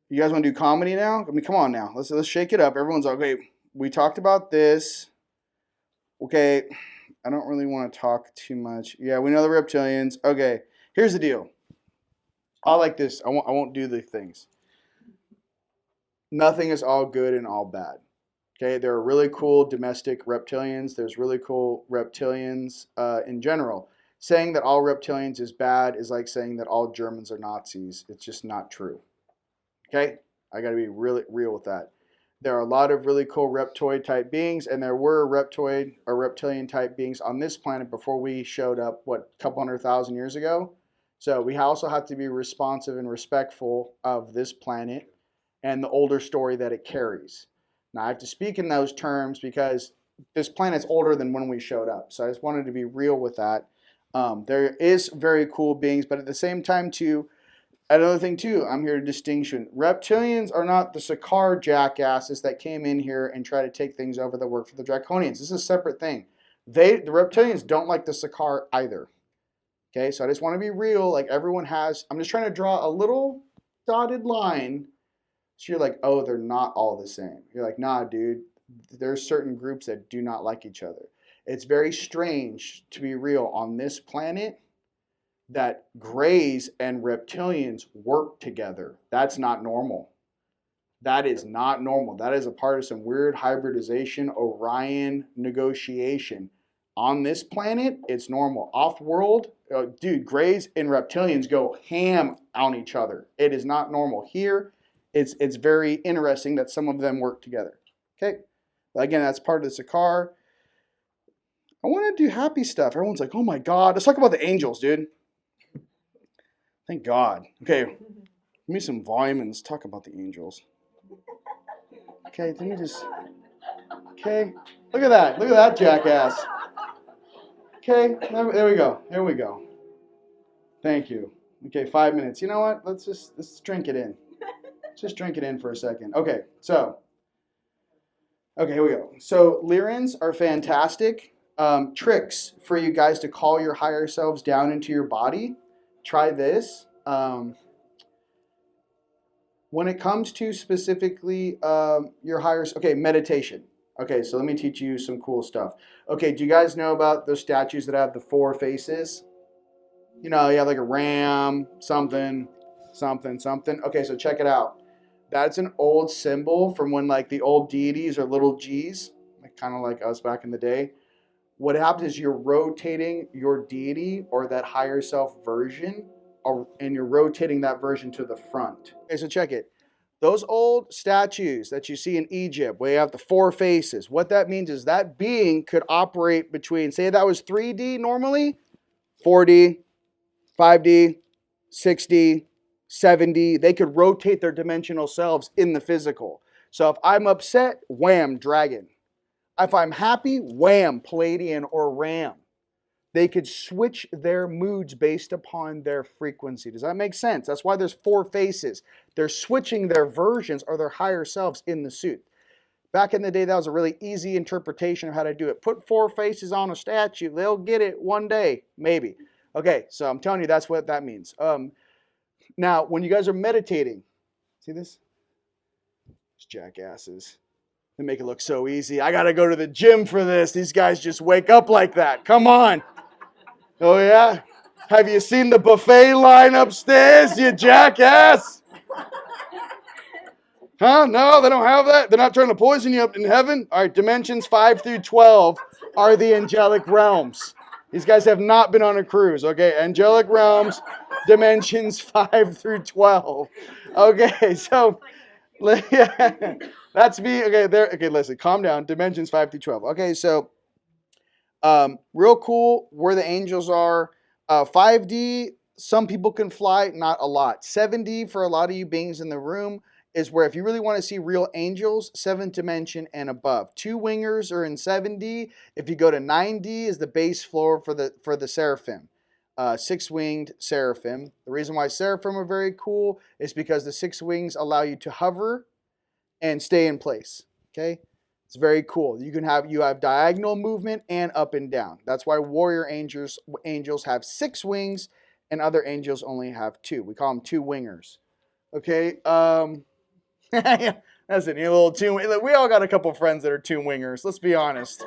You guys want to do comedy now? I mean, come on now. Let's shake it up. Everyone's like, okay, we talked about this. Okay. I don't really want to talk too much. Yeah, we know the reptilians. Okay, here's the deal. I like this. I won't do the things. Nothing is all good and all bad. Okay, there are really cool domestic reptilians. There's really cool reptilians in general. Saying that all reptilians is bad is like saying that all Germans are Nazis. It's just not true. Okay, I got to be really real with that. There are a lot of really cool reptoid type beings, and there were reptoid or reptilian type beings on this planet before we showed up, a couple 100,000 years ago. So we also have to be responsive and respectful of this planet and the older story that it carries. Now I have to speak in those terms because this planet's older than when we showed up. So I just wanted to be real with that. There is very cool beings, but at the same time too, another thing too, I'm here to distinction. Reptilians are not the Sakaar jackasses that came in here and try to take things over that work for the Draconians. This is a separate thing. The reptilians don't like the Sakaar either. Okay, so I just want to be real. Like everyone has, I'm just trying to draw a little dotted line. So you're like, oh, they're not all the same. You're like, nah, dude. There's certain groups that do not like each other. It's very strange, to be real, on this planet. that grays and reptilians work together. That's not normal. That is not normal. That is a part of some weird hybridization, Orion negotiation. On this planet, it's normal. Off-world, dude, grays and reptilians go ham on each other. It is not normal. Here, it's very interesting that some of them work together. Okay? But again, that's part of the Sakar. I want to do happy stuff. Everyone's like, oh my God. Let's talk about the angels, dude. Thank God. Okay, give me some volume and let's talk about the angels. Okay, let me just... Okay, look at that. Look at that jackass. Okay, there we go. There we go. Thank you. Okay, 5 minutes. You know what? Let's drink it in. Let's just drink it in for a second. Okay, here we go. So Lyrans are fantastic. Tricks for you guys to call your higher selves down into your body. Try this. When it comes to specifically your higher... Okay, meditation. Okay, so let me teach you some cool stuff. Okay, do you guys know about those statues that have the 4 faces? You know, you have like a ram, something, something, something. Okay, so check it out. That's an old symbol from when like the old deities are little g's, like, kind of like us back in the day. What happens is you're rotating your deity or that higher self version, and you're rotating that version to the front. Okay, so check it. Those old statues that you see in Egypt, where you have the 4 faces, what that means is that being could operate between, say that was 3D normally, 4D, 5D, 6D, 7D. They could rotate their dimensional selves in the physical. So if I'm upset, wham, dragon. If I'm happy, wham, Palladian or Ram. They could switch their moods based upon their frequency. Does that make sense? That's why there's 4 faces. They're switching their versions or their higher selves in the suit. Back in the day, that was a really easy interpretation of how to do it. Put 4 faces on a statue. They'll get it one day, maybe. Okay, so I'm telling you that's what that means. Now, when you guys are meditating, see this? These jackasses. They make it look so easy. I got to go to the gym for this. These guys just wake up like that. Come on. Oh, yeah? Have you seen the buffet line upstairs, you jackass? Huh? No, they don't have that? They're not trying to poison you up in heaven? All right, dimensions 5 through 12 are the angelic realms. These guys have not been on a cruise, okay? Angelic realms, dimensions 5 through 12. Okay, so... Yeah, that's me. Okay, there. Okay, listen, calm down. Dimensions 5 through 12. Okay, so real cool where the angels are. 5D, some people can fly, not a lot. 7D, for a lot of you beings in the room, is where if you really want to see real angels, 7th dimension and above. 2 wingers are in 7D. If you go to 9D, is the base floor for the seraphim. 6-winged seraphim. The reason why seraphim are very cool is because the 6 wings allow you to hover and stay in place. Okay, it's very cool. You have diagonal movement and up and down. That's why warrior angels have 6 wings and other angels only have 2. We call them 2 wingers. Okay, that's it. You little 2. We all got a couple friends that are 2 wingers. Let's be honest.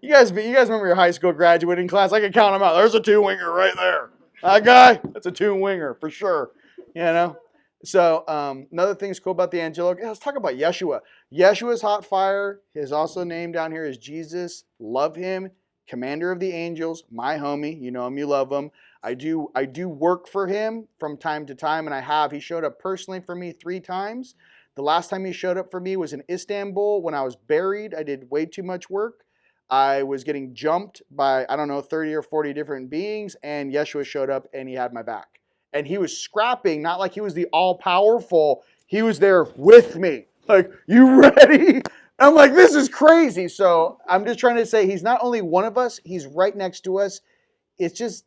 You guys remember your high school graduating class? I can count them out. There's a 2-winger right there. That guy, that's a 2-winger for sure. You know? So another thing that's cool about the angelic, let's talk about Yeshua. Yeshua's hot fire. His also name down here is Jesus. Love him. Commander of the angels. My homie. You know him, you love him. I do work for him from time to time, and I have. He showed up personally for me 3 times. The last time he showed up for me was in Istanbul when I was buried. I did way too much work. I was getting jumped by, 30 or 40 different beings, and Yeshua showed up and he had my back. And he was scrapping, not like he was the all-powerful. He was there with me. Like, you ready? I'm like, this is crazy. So I'm just trying to say he's not only one of us, he's right next to us. It's just,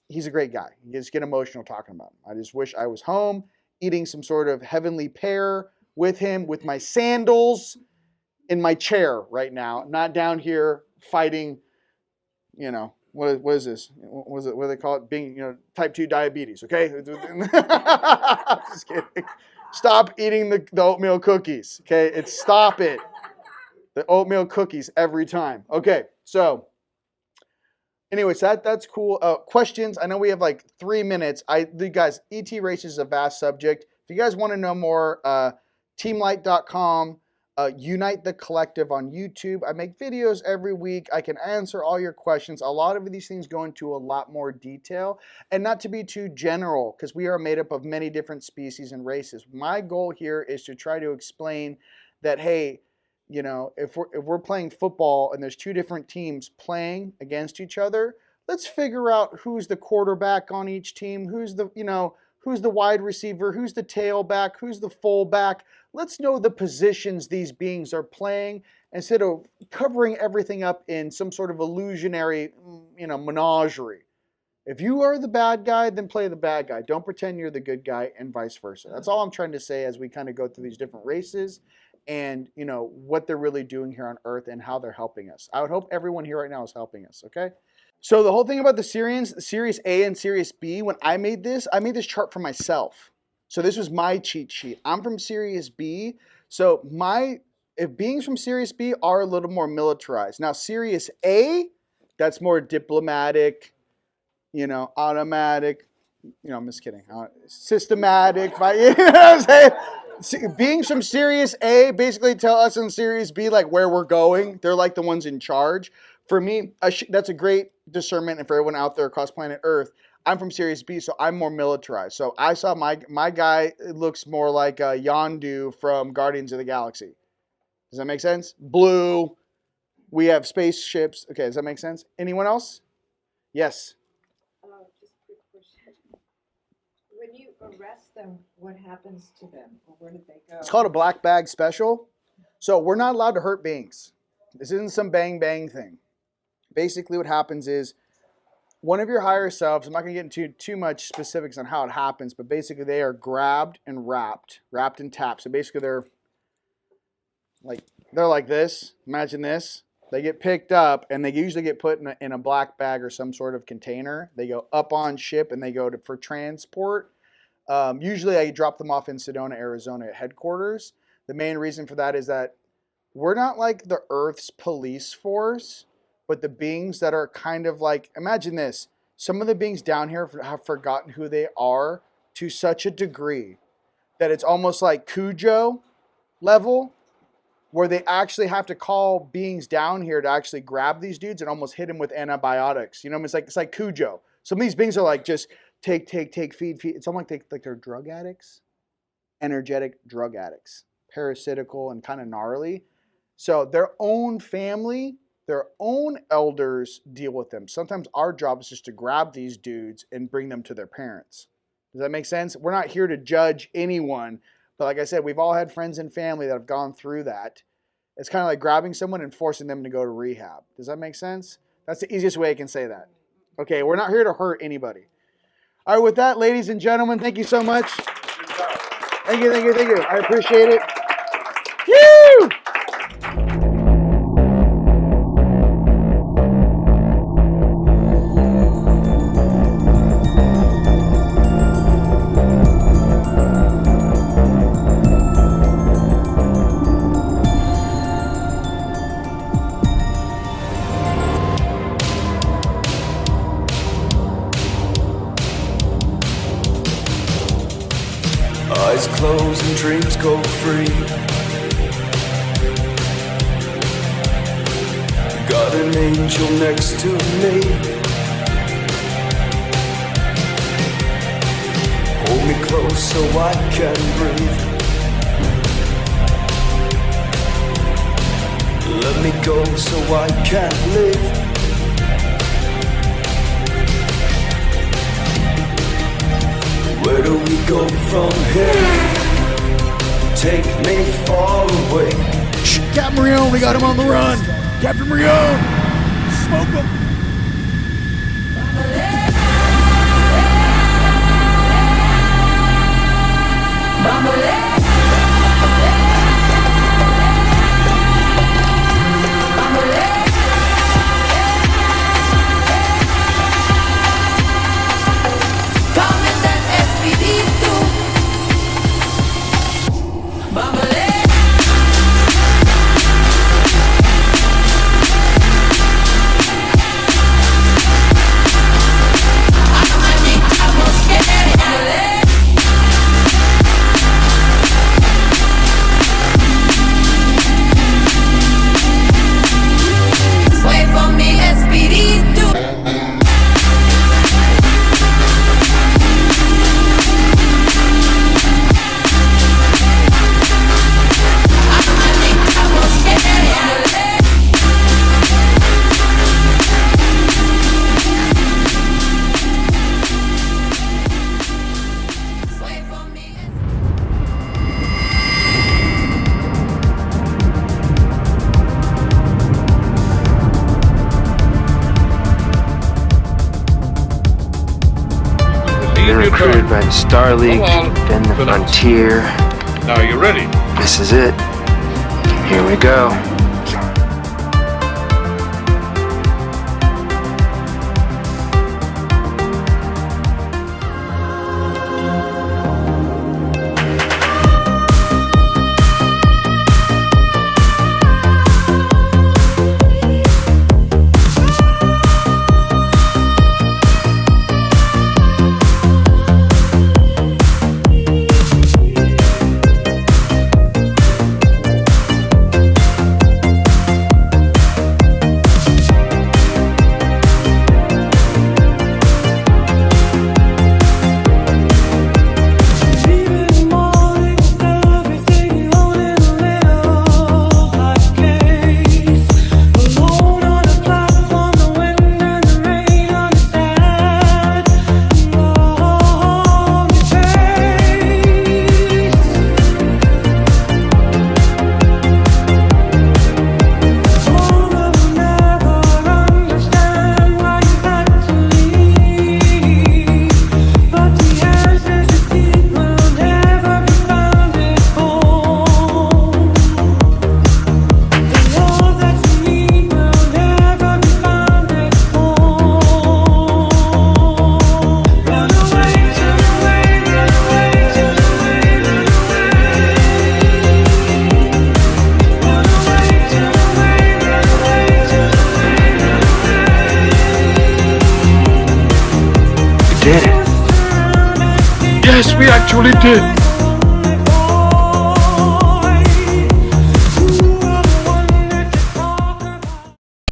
he's a great guy. You just get emotional talking about him. I just wish I was home eating some sort of heavenly pear with him, with my sandals, in my chair right now, not down here fighting, what is this? What do they call it? Being, type 2 diabetes, okay? Just kidding. Stop eating the oatmeal cookies, okay? Stop it. The oatmeal cookies every time. Okay, so Anyways, that's cool. Questions? I know we have like 3 minutes. You guys, ET races is a vast subject. If you guys want to know more, teamlight.com, Unite the Collective on YouTube. I make videos every week. I can answer all your questions. A lot of these things go into a lot more detail, and not to be too general, because we are made up of many different species and races. My goal here is to try to explain that, hey, you know, if we're playing football and there's 2 different teams playing against each other, let's figure out who's the quarterback on each team, who's the wide receiver, who's the tailback, who's the fullback. Let's know the positions these beings are playing instead of covering everything up in some sort of illusionary, menagerie. If you are the bad guy, then play the bad guy. Don't pretend you're the good guy, and vice versa. That's all I'm trying to say as we kind of go through these different races and, what they're really doing here on Earth and how they're helping us. I would hope everyone here right now is helping us, okay? So the whole thing about the Syrians, Series A and Series B, when I made this chart for myself. So this was my cheat sheet. I'm from Series B, so if beings from Series B are a little more militarized. Now Series A, that's more diplomatic, automatic, I'm just kidding, systematic, right? You know what I'm saying? Beings from Series A basically tell us in Series B like where we're going. They're like the ones in charge. For me, that's a great discernment, and for everyone out there across planet Earth, I'm from Series B, so I'm more militarized. So I saw my guy looks more like Yondu from Guardians of the Galaxy. Does that make sense? Blue. We have spaceships. Okay, does that make sense? Anyone else? Yes. Just a quick question. When you arrest them, what happens to them? Or where did they go? It's called a black bag special. So we're not allowed to hurt beings. This isn't some bang bang thing. Basically what happens is one of your higher selves, I'm not going to get into too much specifics on how it happens, but basically they are grabbed and wrapped and tapped. So basically they're like this. Imagine this. They get picked up and they usually get put in a black bag or some sort of container. They go up on ship and they go for transport. Usually I drop them off in Sedona, Arizona at headquarters. The main reason for that is that we're not like the Earth's police force, but the beings that are kind of like, imagine this. Some of the beings down here have forgotten who they are to such a degree that it's almost like Cujo level, where they actually have to call beings down here to actually grab these dudes and almost hit them with antibiotics. You know what I mean? It's like Cujo. Some of these beings are like just take, feed. It's almost like they're drug addicts, energetic drug addicts, parasitical and kind of gnarly. So their own family, their own elders deal with them. Sometimes our job is just to grab these dudes and bring them to their parents. Does that make sense? We're not here to judge anyone. But like I said, we've all had friends and family that have gone through that. It's kind of like grabbing someone and forcing them to go to rehab. Does that make sense? That's the easiest way I can say that. Okay, we're not here to hurt anybody. All right, with that, ladies and gentlemen, thank you so much. Thank you. I appreciate it. Woo! Eyes closed and dreams go free. Got an angel next to me. Hold me close so I can breathe. Let me go so I can live. Where do we go from here? Take me far away. Captain Rion, we got him on the run. Captain Rion, smoke him. Been your recruited turn. by the Star League. Come on, Been the Phillips. frontier. Now, are you ready? This is it. Here we go. Yes, we actually did.